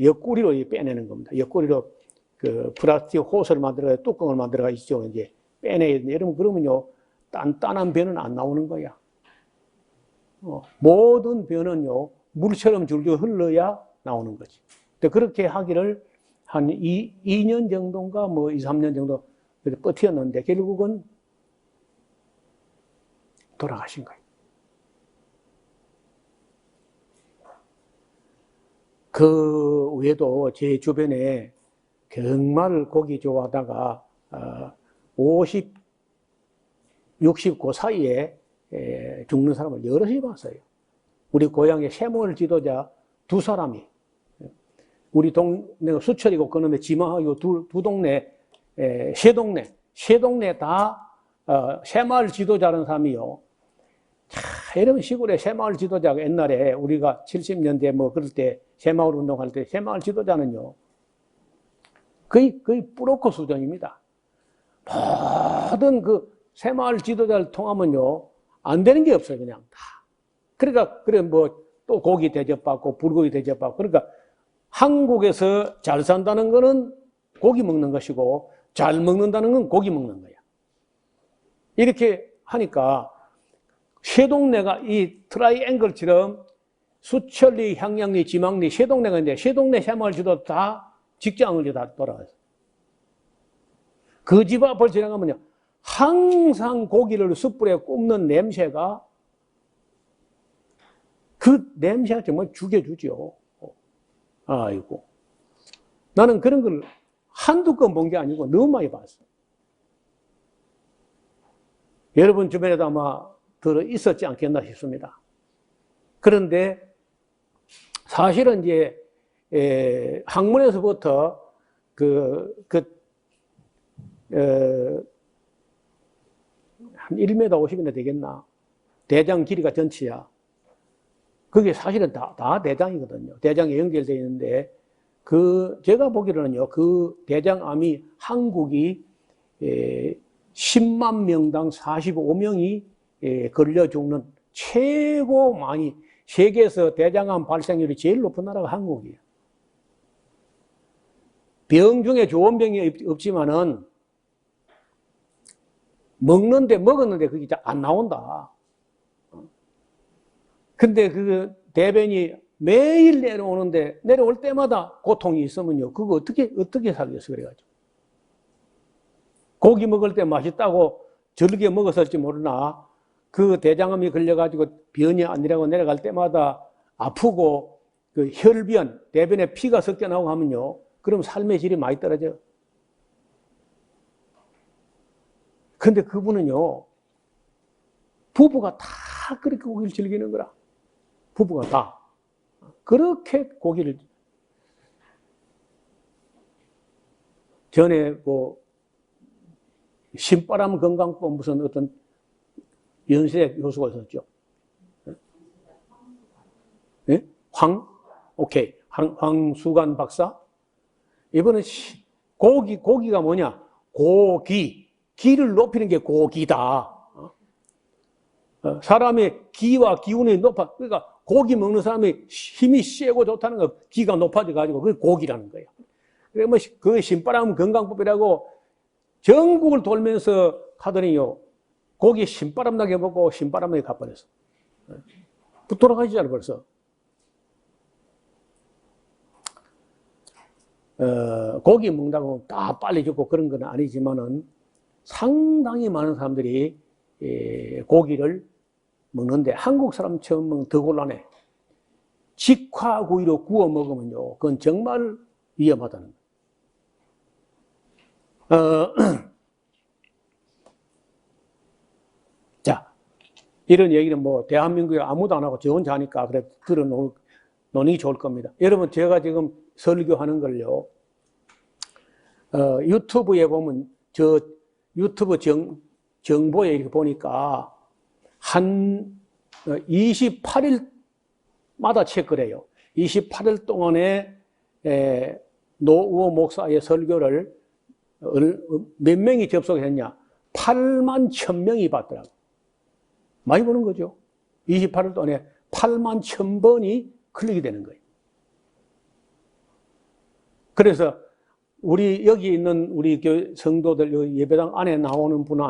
옆구리로 빼내는 겁니다. 옆구리로 그 플라스틱 호스를 만들어 뚜껑을 만들어 있죠. 이제 빼내야 돼. 여러분 그러면요 단단한 변은 안 나오는 거야. 모든 변은요 물처럼 줄줄 흘러야 나오는 거지. 근데 그렇게 하기를 한 2년 정도인가 뭐 2, 3년 정도 버텼는데 결국은 돌아가신 거예요. 그 외에도 제 주변에 정말 고기 좋아하다가 50, 60 그 사이에 죽는 사람을 여럿이 봤어요. 우리 고향의 세몰 지도자 두 사람이 우리 동네가 수철이고 그놈의 지마하고 두 동네 세 동네 다 새마을 지도자라는 사람이요. 자, 이런 시골의 새마을 지도자가 옛날에 우리가 70년대 뭐 그럴 때 새마을 운동할 때 새마을 지도자는요 거의 브로커 수준입니다. 모든 그 새마을 지도자를 통하면요 안 되는 게 없어요. 그냥 다. 그러니까 그래 뭐 또 고기 대접받고 불고기 대접받고 그러니까 한국에서 잘 산다는 거는 고기 먹는 것이고 잘 먹는다는 건 고기 먹는 거야. 이렇게 하니까 세 동네가 이 트라이앵글처럼 수천리, 향양리, 지망리 세 동네가 있는데 세 동네 새마을 지도 다 직장을 다 돌아가서 그 집 앞을 지나가면요 항상 고기를 숯불에 굽는 냄새가 그 냄새가 정말 죽여주죠. 아이고. 나는 그런 걸 한두 건 본 게 아니고 너무 많이 봤어. 여러분 주변에도 아마 들어 있었지 않겠나 싶습니다. 그런데 사실은 이제 항문에서부터 한 1m 50이나 되겠나. 대장 길이가 전치야. 그게 사실은 다 대장이거든요. 대장에 연결되어 있는데, 제가 보기로는요, 그 대장암이 한국이 10만 명당 45명이 걸려 죽는 최고 많이, 세계에서 대장암 발생률이 제일 높은 나라가 한국이에요. 병 중에 좋은 병이 없지만은, 먹었는데 그게 안 나온다. 근데 그 대변이 매일 내려오는데 내려올 때마다 고통이 있으면요. 그거 어떻게 살겠어 그래가지고. 고기 먹을 때 맛있다고 저렇게 먹었을지 모르나 그 대장암이 걸려가지고 변이 아니라고 내려갈 때마다 아프고 그 혈변, 대변에 피가 섞여 나오고 하면요. 그럼 삶의 질이 많이 떨어져요. 근데 그분은요. 부부가 다 그렇게 고기를 즐기는 거라. 부부가 다. 그렇게 고기를. 전에 신바람 건강법 무슨 어떤 연세 교수가 있었죠. 네? 오케이. 황수관 박사. 이번은 고기가 뭐냐? 기를 높이는 게 고기다. 사람의 기와 기운이 높아. 그러니까 고기 먹는 사람이 힘이 세고 좋다는 거, 기가 높아져가지고 그게 고기라는 거예요. 그래, 그 신바람 건강법이라고 전국을 돌면서 하더니요, 고기 신바람 나게 먹고 신바람 나게 가버렸어. 돌아가시잖아, 벌써. 고기 먹는다고 다 빨리 죽고 그런 건 아니지만은 상당히 많은 사람들이 고기를 먹는데 한국 사람처럼 먹으면 더 곤란해. 직화구이로 구워 먹으면요, 그건 정말 위험하다는 거예요. 자, 이런 얘기는 대한민국에 아무도 안 하고 저 혼자 하니까 그래 들어놓으니 좋을 겁니다. 여러분, 제가 지금 설교하는 걸요, 유튜브에 보면 저 유튜브 정보에 이렇게 보니까 한 28일마다 체크를 해요. 28일 동안에 노우호 목사의 설교를 몇 명이 접속했냐? 8만 1000명이 봤더라고. 많이 보는 거죠. 28일 동안에 8만 1000번이 클릭이 되는 거예요. 그래서 여기 있는 우리 성도들, 예배당 안에 나오는 뿐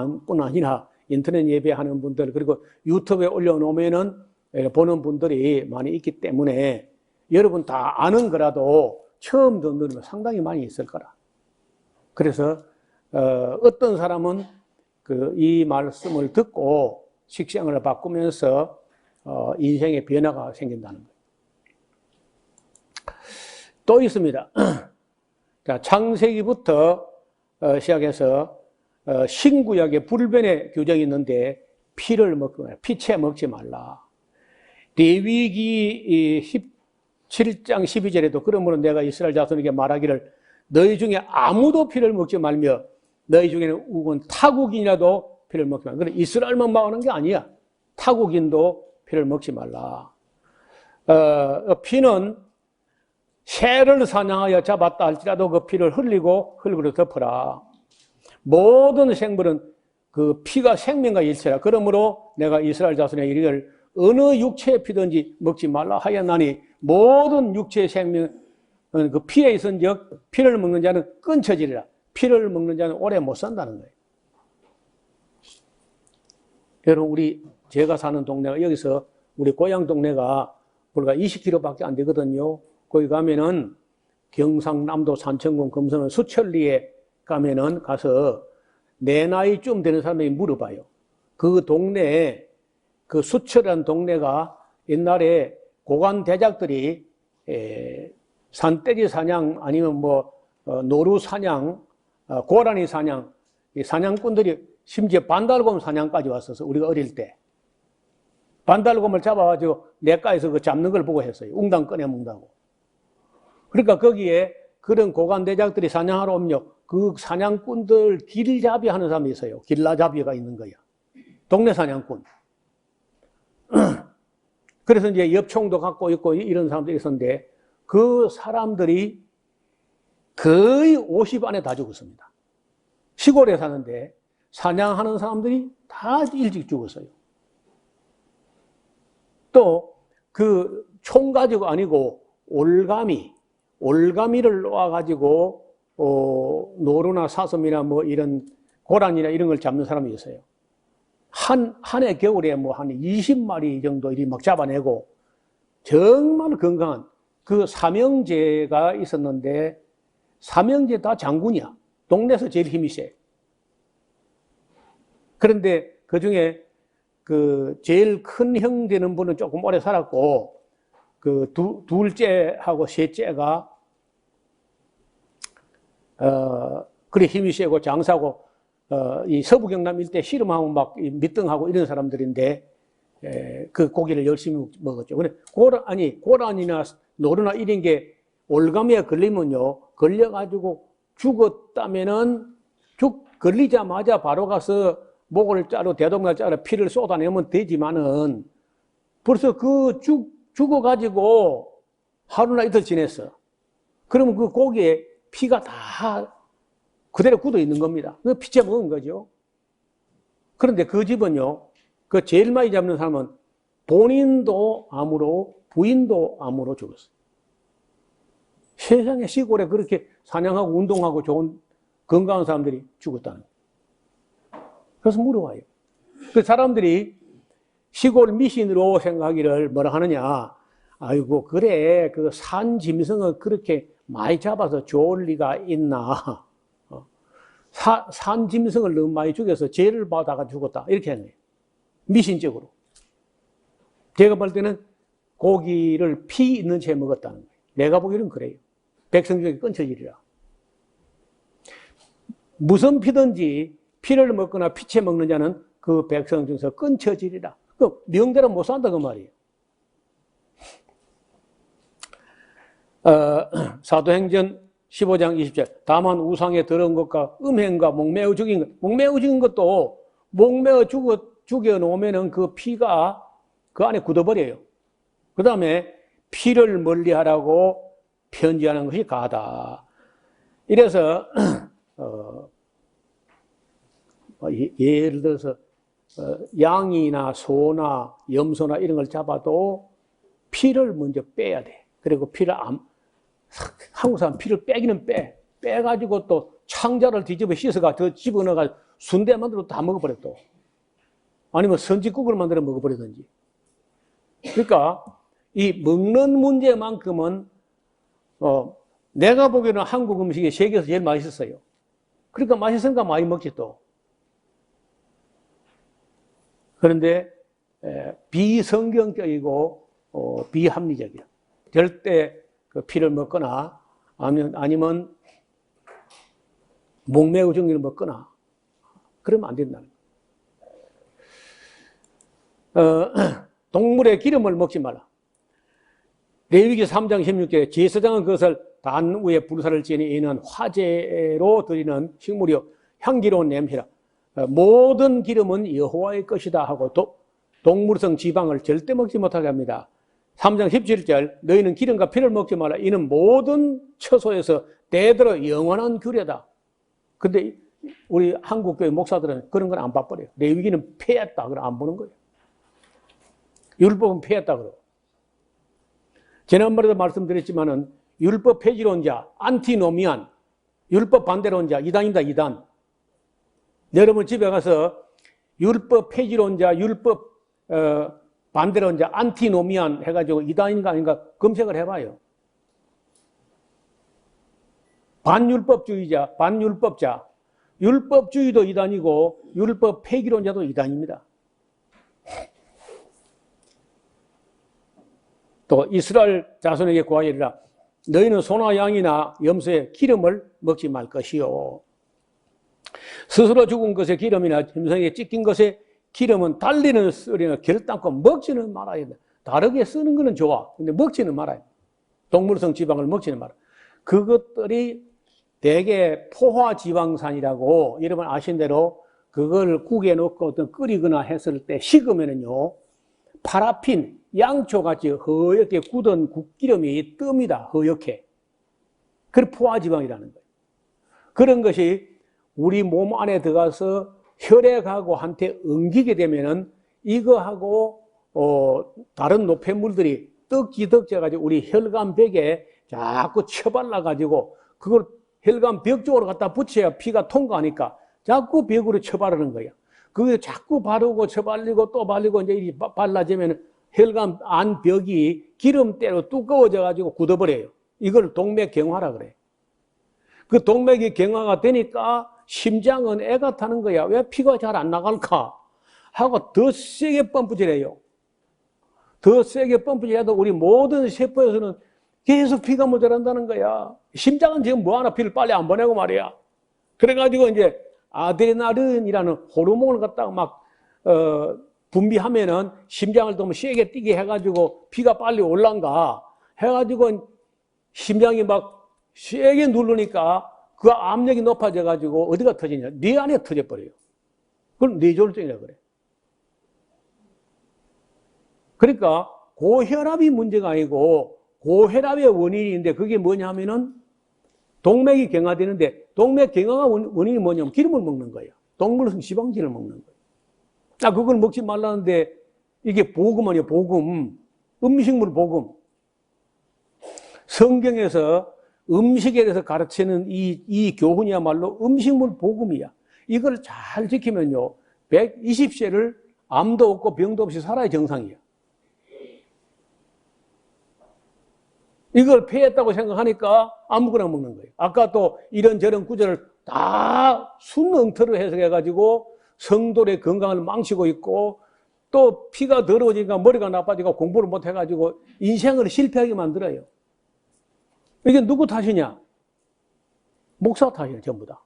아니라 인터넷 예배하는 분들, 그리고 유튜브에 올려놓으면은 보는 분들이 많이 있기 때문에 여러분 다 아는 거라도 처음 듣는 상당히 많이 있을 거라. 그래서 어떤 사람은 이 말씀을 듣고 식생을 바꾸면서 인생의 변화가 생긴다는 거예요. 또 있습니다. 자, 창세기부터 시작해서 신구약에 불변의 규정이 있는데 피채 먹지 말라. 레위기 17장 12절에도 그러므로 내가 이스라엘 자손에게 말하기를 너희 중에 아무도 피를 먹지 말며 너희 중에는 우건 타국인이라도 피를 먹지 말라. 그래, 이스라엘만 말하는 게 아니야. 타국인도 피를 먹지 말라. 피는 새를 사냥하여 잡았다 할지라도 그 피를 흘리고 흙으로 덮어라. 모든 생물은 그 피가 생명과 일체라. 그러므로 내가 이스라엘 자손에게 이르기를 어느 육체의 피든지 먹지 말라 하였나니 모든 육체의 생명 그 피에 있은즉 피를 먹는 자는 끊쳐지리라. 피를 먹는 자는 오래 못 산다는 거예요. 여러분, 제가 사는 동네가 여기서 우리 고향 동네가 불과 20km밖에 안 되거든요. 거기 가면은 경상남도 산청군 금성은 수천리에 가면은 가서 내 나이쯤 되는 사람이 물어봐요. 그 동네에, 그 수철이라는 동네가 옛날에 고관 대작들이 산돼지 사냥 아니면 노루 사냥, 고라니 사냥, 이 사냥꾼들이 심지어 반달곰 사냥까지 왔어서 우리가 어릴 때 반달곰을 잡아가지고 냇가에서 그 잡는 걸 보고 했어요. 웅당 꺼내 먹는다고. 그러니까 거기에 그런 고관 대작들이 사냥하러 오면 그 사냥꾼들 길잡이 하는 사람이 있어요. 길라잡이가 있는 거야. 동네 사냥꾼. 그래서 이제 엽총도 갖고 있고 이런 사람들이 있었는데 그 사람들이 거의 50 안에 다 죽었습니다. 시골에 사는데 사냥하는 사람들이 다 일찍 죽었어요. 또 그 총 가지고 아니고 올가미를 놓아가지고 노루나 사슴이나 이런 고란이나 이런 걸 잡는 사람이 있어요. 한 해 겨울에 한 20마리 정도 이리 막 잡아내고 정말 건강한 그 삼형제가 있었는데 삼형제 다 장군이야. 동네에서 제일 힘이 세. 그런데 그 중에 그 제일 큰 형 되는 분은 조금 오래 살았고 그 둘째하고 셋째가 그래 힘이 세고 장사고 이 서부 경남 일대 씨름하고 막 밑등하고 이런 사람들인데 그 고기를 열심히 먹었죠. 근데 고란이나 노루나 이런 게 올가미에 걸리면요 걸려가지고 죽었다면은 죽 걸리자마자 바로 가서 목을 자르고 대동맥을 자르고 피를 쏟아내면 되지만은 벌써 그 죽어가지고 하루나 이틀 지냈어. 그러면 그 고기에 피가 다 그대로 굳어 있는 겁니다. 그 피째 먹은 거죠. 그런데 그 집은요, 그 제일 많이 잡는 사람은 본인도 암으로, 부인도 암으로 죽었어. 세상에 시골에 그렇게 사냥하고 운동하고 좋은 건강한 사람들이 죽었다는 거예요. 그래서 물어봐요. 그 사람들이 시골 미신으로 생각하기를 뭐라 하느냐. 아이고, 그래. 그 산 짐승을 그렇게 많이 잡아서 좋을 리가 있나. 산 짐승을 너무 많이 죽여서 죄를 받아가 죽었다. 이렇게 하는 거예요. 미신적으로. 제가 볼 때는 고기를 피 있는 채 먹었다는 거예요. 내가 보기에는 그래요. 백성적이 끊쳐지리라. 무슨 피든지 피를 먹거나 피채 먹는 자는 그 백성 중에서 끊쳐지리라. 그 명대로 못 산다 그 말이에요. 사도행전 15장 20절. 다만 우상에 들은 것과 음행과 목매어 죽인 것. 목매어 죽인 것도 목매어 죽여 놓으면은 그 피가 그 안에 굳어버려요. 그 다음에 피를 멀리하라고 편지하는 것이 가다. 이래서 예를 들어서 양이나 소나 염소나 이런 걸 잡아도 피를 먼저 빼야 돼. 그리고 피를 한국 사람 피를 빼기는 빼가지고 또 창자를 뒤집어 씻어가 더 집어넣어가 순대 만들어 다 먹어버려 또. 아니면 선지국을 만들어 먹어버리든지. 그러니까 이 먹는 문제만큼은 내가 보기에는 한국 음식이 세계에서 제일 맛있었어요. 그러니까 맛있으니까 많이 먹지 또. 그런데 비성경적이고 비합리적이야. 절대 그 피를 먹거나 아니면 목매어 죽이를 먹거나 그러면 안 된다는 거예요. 동물의 기름을 먹지 말라. 레위기 3장 16절에 제사장은 그것을 단 위에 불사를 지니 이는 화제로 드리는 식물이요 향기로운 냄새라. 모든 기름은 여호와의 것이다 하고 동물성 지방을 절대 먹지 못하게 합니다. 3장 17절 너희는 기름과 피를 먹지 말라. 이는 모든 처소에서 대대로 영원한 규례다. 근데 우리 한국교회 목사들은 그런 건 안 봐버려요. 레위기는 폐했다 그럼 안 보는 거예요. 율법은 폐했다 그러고. 지난번에도 말씀드렸지만은 율법 폐지론자, 안티노미안, 율법 반대론자, 이단입니다, 이단. 여러분 집에 가서 율법 폐지론자, 율법 반대론자, 안티노미안 해가지고 이단인가 아닌가 검색을 해봐요. 반율법주의자, 반율법자, 율법주의도 이단이고 율법 폐기론자도 이단입니다. 또 이스라엘 자손에게 고하리라. 너희는 소나 양이나 염소의 기름을 먹지 말 것이요. 스스로 죽은 것의 기름이나 짐승에게 찢긴 것의 기름은 달리는 썰이나 결단코 먹지는 말아야 돼. 다르게 쓰는 거는 좋아. 근데 먹지는 말아야 돼. 동물성 지방을 먹지는 말아야 돼. 그것들이 대개 포화지방산이라고 여러분 아신 대로 그걸 국에 넣고 어떤 끓이거나 했을 때 식으면은요 파라핀, 양초같이 허옇게 굳은 국기름이 뜹니다. 허옇게. 그게 포화지방이라는 거예요. 그런 것이 우리 몸 안에 들어가서 혈액하고 한테 엉기게 되면은 이거하고 다른 노폐물들이 떡지떡져가지고 우리 혈관벽에 자꾸 쳐발라가지고 그걸 혈관벽 쪽으로 갖다 붙여야 피가 통과하니까 자꾸 벽으로 쳐바르는 거야. 그게 자꾸 바르고 쳐발리고 또 발리고 이제 이 발라지면 혈관 안 벽이 기름때로 두꺼워져가지고 굳어버려요. 이걸 동맥경화라 그래. 그 동맥이 경화가 되니까 심장은 애가 타는 거야. 왜 피가 잘 안 나갈까? 하고 더 세게 펌프질해요. 더 세게 펌프질해도 우리 모든 세포에서는 계속 피가 모자란다는 거야. 심장은 지금 뭐하나 피를 빨리 안 보내고 말이야. 그래가지고 이제 아드레날린이라는 호르몬을 갖다가 막 분비하면은 심장을 너무 세게 뛰게 해가지고 피가 빨리 올라가 해가지고 심장이 막 세게 누르니까 그 압력이 높아져 가지고 어디가 터지냐? 뇌 안에 터져버려요. 그걸 뇌졸중이라고 그래. 그러니까 고혈압이 문제가 아니고 고혈압의 원인인데 그게 뭐냐 하면은 동맥이 경화되는데 동맥 경화가 원인이 뭐냐면 기름을 먹는 거예요. 동물성 지방질을 먹는 거예요. 그걸 먹지 말라는데 이게 복음 아니에요, 복음. 음식물 복음. 성경에서 음식에 대해서 가르치는 이 교훈이야말로 음식물 복음이야. 이걸 잘 지키면요, 120세를 암도 없고 병도 없이 살아야 정상이야. 이걸 폐했다고 생각하니까 아무거나 먹는 거예요. 아까 또 이런저런 구절을 다 순응터로 해석해가지고 성도의 건강을 망치고 있고 또 피가 더러워지니까 머리가 나빠지고 공부를 못해가지고 인생을 실패하게 만들어요. 이게 누구 탓이냐? 목사 탓이에요, 전부 다.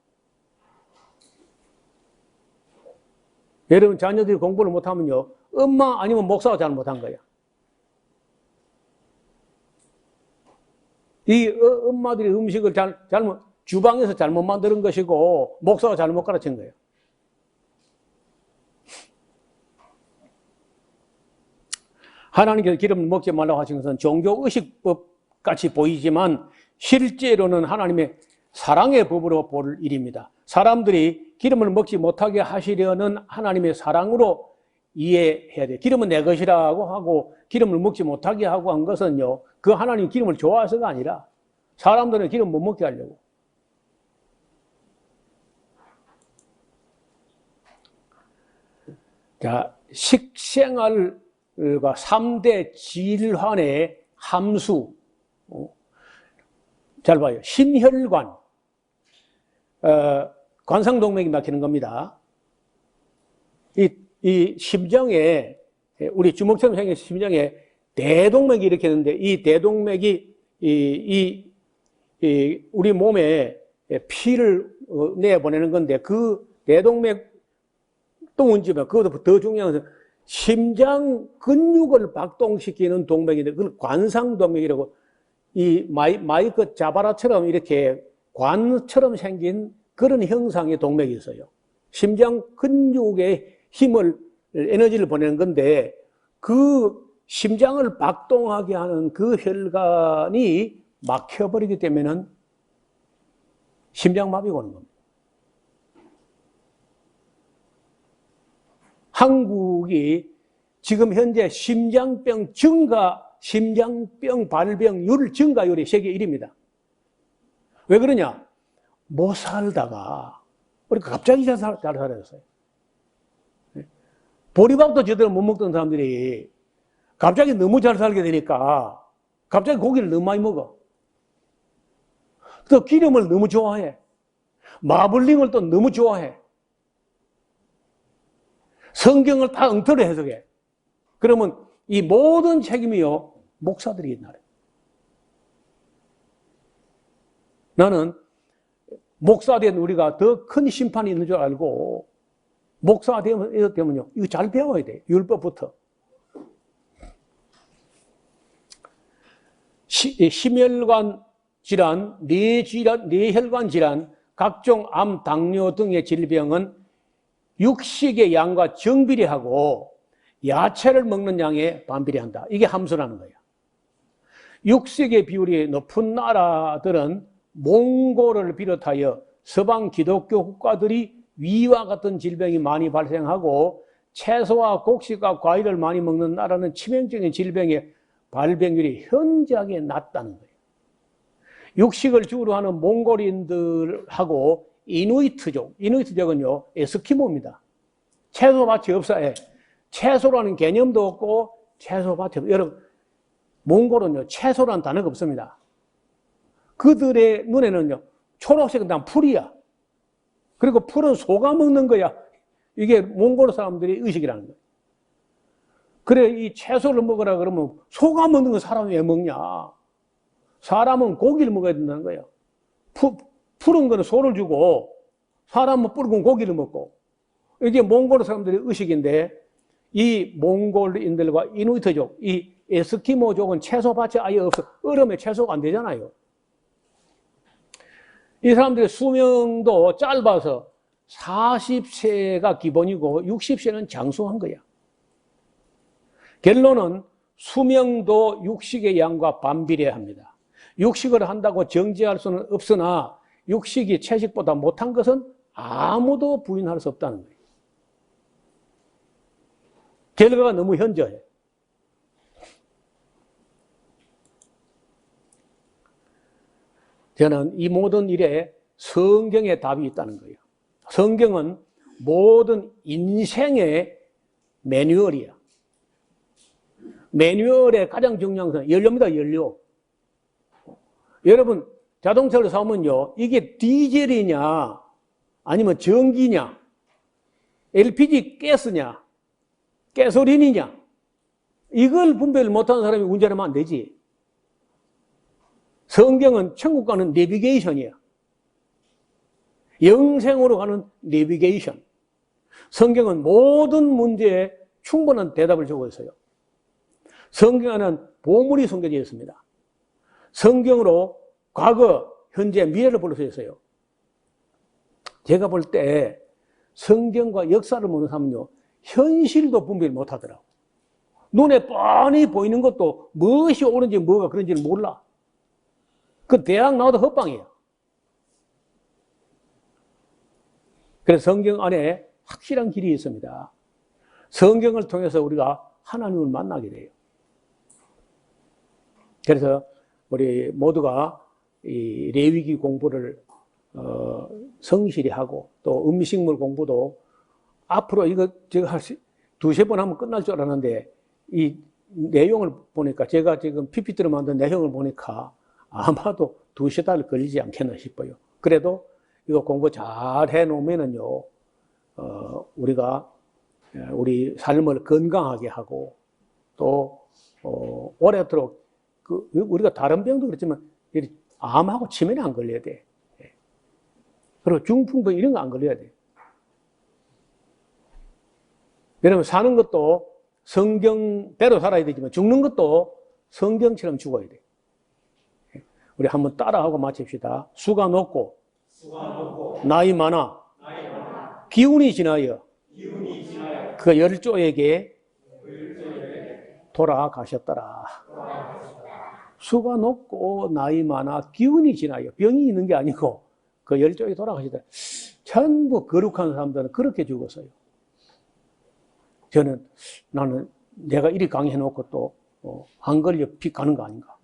여러분 자녀들이 공부를 못하면요, 엄마 아니면 목사가 잘못한 거야. 이 엄마들이 음식을 잘못, 주방에서 잘못 만드는 것이고, 목사가 잘못 가르친 거예요. 하나님께서 기름을 먹지 말라고 하신 것은 종교의식법 같이 보이지만, 실제로는 하나님의 사랑의 법으로 볼 일입니다. 사람들이 기름을 먹지 못하게 하시려는 하나님의 사랑으로 이해해야 돼요. 기름은 내 것이라고 하고 기름을 먹지 못하게 하고 한 것은요, 그 하나님 기름을 좋아해서가 아니라 사람들은 기름 못 먹게 하려고. 자, 식생활과 3대 질환의 함수. 잘 봐요. 심혈관, 관상동맥이 막히는 겁니다. 이 심장에, 우리 주먹처럼 생긴 심장에 대동맥이 이렇게 있는데, 이 대동맥이 우리 몸에 피를 내보내는 건데, 그 대동맥 또 문제면 그것도 더 중요한 것은 심장 근육을 박동시키는 동맥인데, 그걸 관상동맥이라고, 이 마이크 자바라처럼 이렇게 관처럼 생긴 그런 형상의 동맥이 있어요. 심장 근육에 힘을, 에너지를 보내는 건데, 그 심장을 박동하게 하는 그 혈관이 막혀버리기 때문에는 심장마비가 오는 겁니다. 한국이 지금 현재 심장병 발병률 증가율이 세계 1위입니다. 왜 그러냐? 못 살다가, 우리가 갑자기 잘 살아졌어요. 보리밥도 제대로 못 먹던 사람들이 갑자기 너무 잘 살게 되니까 갑자기 고기를 너무 많이 먹어. 또 기름을 너무 좋아해. 마블링을 또 너무 좋아해. 성경을 다 엉터리 해석해. 그러면 이 모든 책임이요, 목사들이 있나요? 나는 목사 된 우리가 더 큰 심판이 있는 줄 알고, 목사가 되면요, 이거 잘 배워야 돼. 율법부터. 심혈관 질환, 뇌혈관 질환, 각종 암, 당뇨 등의 질병은 육식의 양과 정비례하고 야채를 먹는 양에 반비례한다. 이게 함수라는 거예요. 육식의 비율이 높은 나라들은 몽골을 비롯하여 서방 기독교 국가들이 위와 같은 질병이 많이 발생하고, 채소와 곡식과 과일을 많이 먹는 나라는 치명적인 질병의 발병률이 현저하게 낮다는 거예요. 육식을 주로 하는 몽골인들하고 이누이트족은요, 에스키모입니다. 채소밭이 없어요. 채소라는 개념도 없고 채소밭이 없어요. 여러분, 몽골은요, 채소라는 단어가 없습니다. 그들의 눈에는요, 초록색은 다 풀이야. 그리고 풀은 소가 먹는 거야. 이게 몽골 사람들의 의식이라는 거예요. 그래, 이 채소를 먹으라 그러면 소가 먹는 거 사람이 왜 먹냐? 사람은 고기를 먹어야 된다는 거예요. 푸른 거는 소를 주고, 사람은 붉은 고기를 먹고. 이게 몽골 사람들의 의식인데, 이 몽골인들과 이누이트족, 이 에스키모족은 채소밭이 아예 없어. 얼음에 채소가 안 되잖아요. 이 사람들의 수명도 짧아서 40세가 기본이고 60세는 장수한 거야. 결론은 수명도 육식의 양과 반비례합니다. 육식을 한다고 정지할 수는 없으나 육식이 채식보다 못한 것은 아무도 부인할 수 없다는 거예요. 결과가 너무 현저해. 저는 이 모든 일에 성경에 답이 있다는 거예요. 성경은 모든 인생의 매뉴얼이야. 매뉴얼의 가장 중요한 것은 연료입니다, 연료. 여러분, 자동차를 사면요, 이게 디젤이냐, 아니면 전기냐, LPG 가스냐, 가솔린이냐, 이걸 분별을 못하는 사람이 운전하면 안 되지. 성경은 천국 가는 내비게이션이야. 영생으로 가는 내비게이션. 성경은 모든 문제에 충분한 대답을 주고 있어요. 성경에는 보물이 숨겨져 있습니다. 성경으로 과거, 현재, 미래를 볼 수 있어요. 제가 볼 때 성경과 역사를 모르는 사람은요, 현실도 분별 못 하더라고. 눈에 뻔히 보이는 것도 무엇이 옳은지 뭐가 그런지를 몰라. 그 대학 나와도 헛방이야. 그래서 성경 안에 확실한 길이 있습니다. 성경을 통해서 우리가 하나님을 만나게 돼요. 그래서 우리 모두가 이 레위기 공부를 성실히 하고 또 음식물 공부도 앞으로 이거 제가 두세 번 하면 끝날 줄 알았는데 이 내용을 보니까 제가 지금 PPT로 만든 내용을 보니까 아마도 두세 달 걸리지 않겠나 싶어요. 그래도 이거 공부 잘 해놓으면은요, 우리가 우리 삶을 건강하게 하고 또 오래도록 우리가 다른 병도 그렇지만 암하고 치매는 안 걸려야 돼. 그리고 중풍도 이런 거 안 걸려야 돼. 왜냐면 사는 것도 성경대로 살아야 되지만 죽는 것도 성경처럼 죽어야 돼. 우리 한번 따라하고 마칩시다. 수가 높고 나이 많아 기운이 지나여 그 열조에게 돌아가셨더라. 수가 높고 나이 많아 기운이 지나여, 병이 있는 게 아니고 그 열조에게 돌아가셨더라. 전부 거룩한 사람들은 그렇게 죽었어요. 나는 내가 이리 강해놓고 또 안 걸려 피 가는 거 아닌가.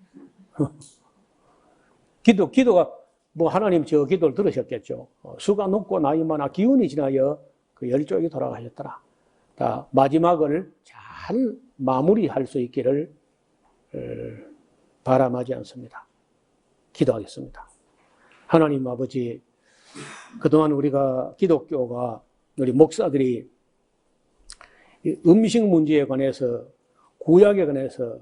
기도가 뭐 하나님 저 기도를 들으셨겠죠. 수가 높고 나이 많아 기운이 지나여 그 열조에게 돌아가셨더라. 다 마지막을 잘 마무리할 수 있기를 바람하지 않습니다. 기도하겠습니다. 하나님 아버지, 그동안 우리가 기독교가 우리 목사들이 음식 문제에 관해서, 구약에 관해서,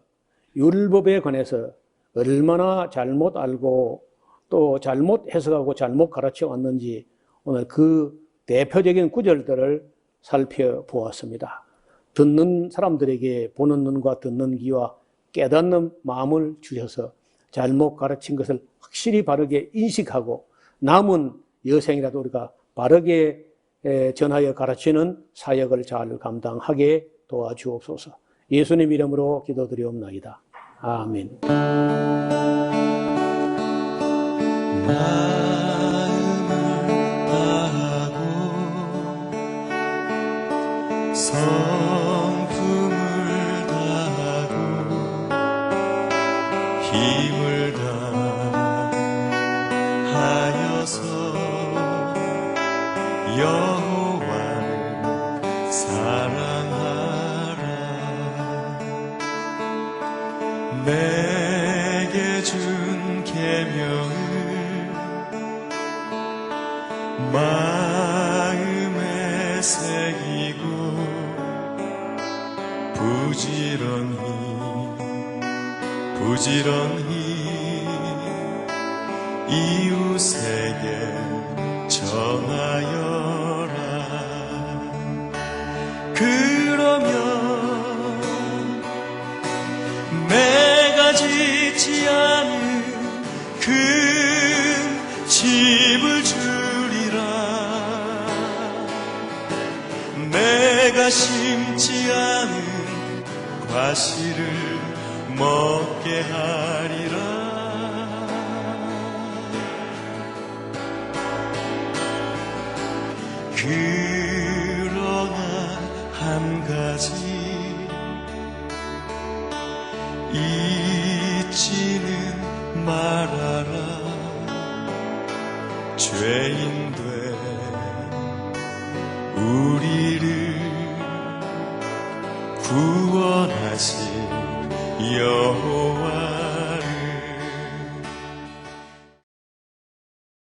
율법에 관해서 얼마나 잘못 알고 또 잘못 해석하고 잘못 가르쳐 왔는지 오늘 그 대표적인 구절들을 살펴보았습니다. 듣는 사람들에게 보는 눈과 듣는 귀와 깨닫는 마음을 주셔서 잘못 가르친 것을 확실히 바르게 인식하고 남은 여생이라도 우리가 바르게 전하여 가르치는 사역을 잘 감당하게 도와주옵소서. 예수님 이름으로 기도드리옵나이다. 아멘. 성품을 다하고 힘을 다하여서 여호와를 사랑하라. 내게 준 계명을 마음에 새기고 부지런히 이웃에게 전하여라. 그러면 내가 짓지 않은 그 입을 주리라. 내가 심지 않은 과실을 먹게 하리라. 그러나 한 가지 잊지는 말아라. 죄인된 우리를 구원하신 여호와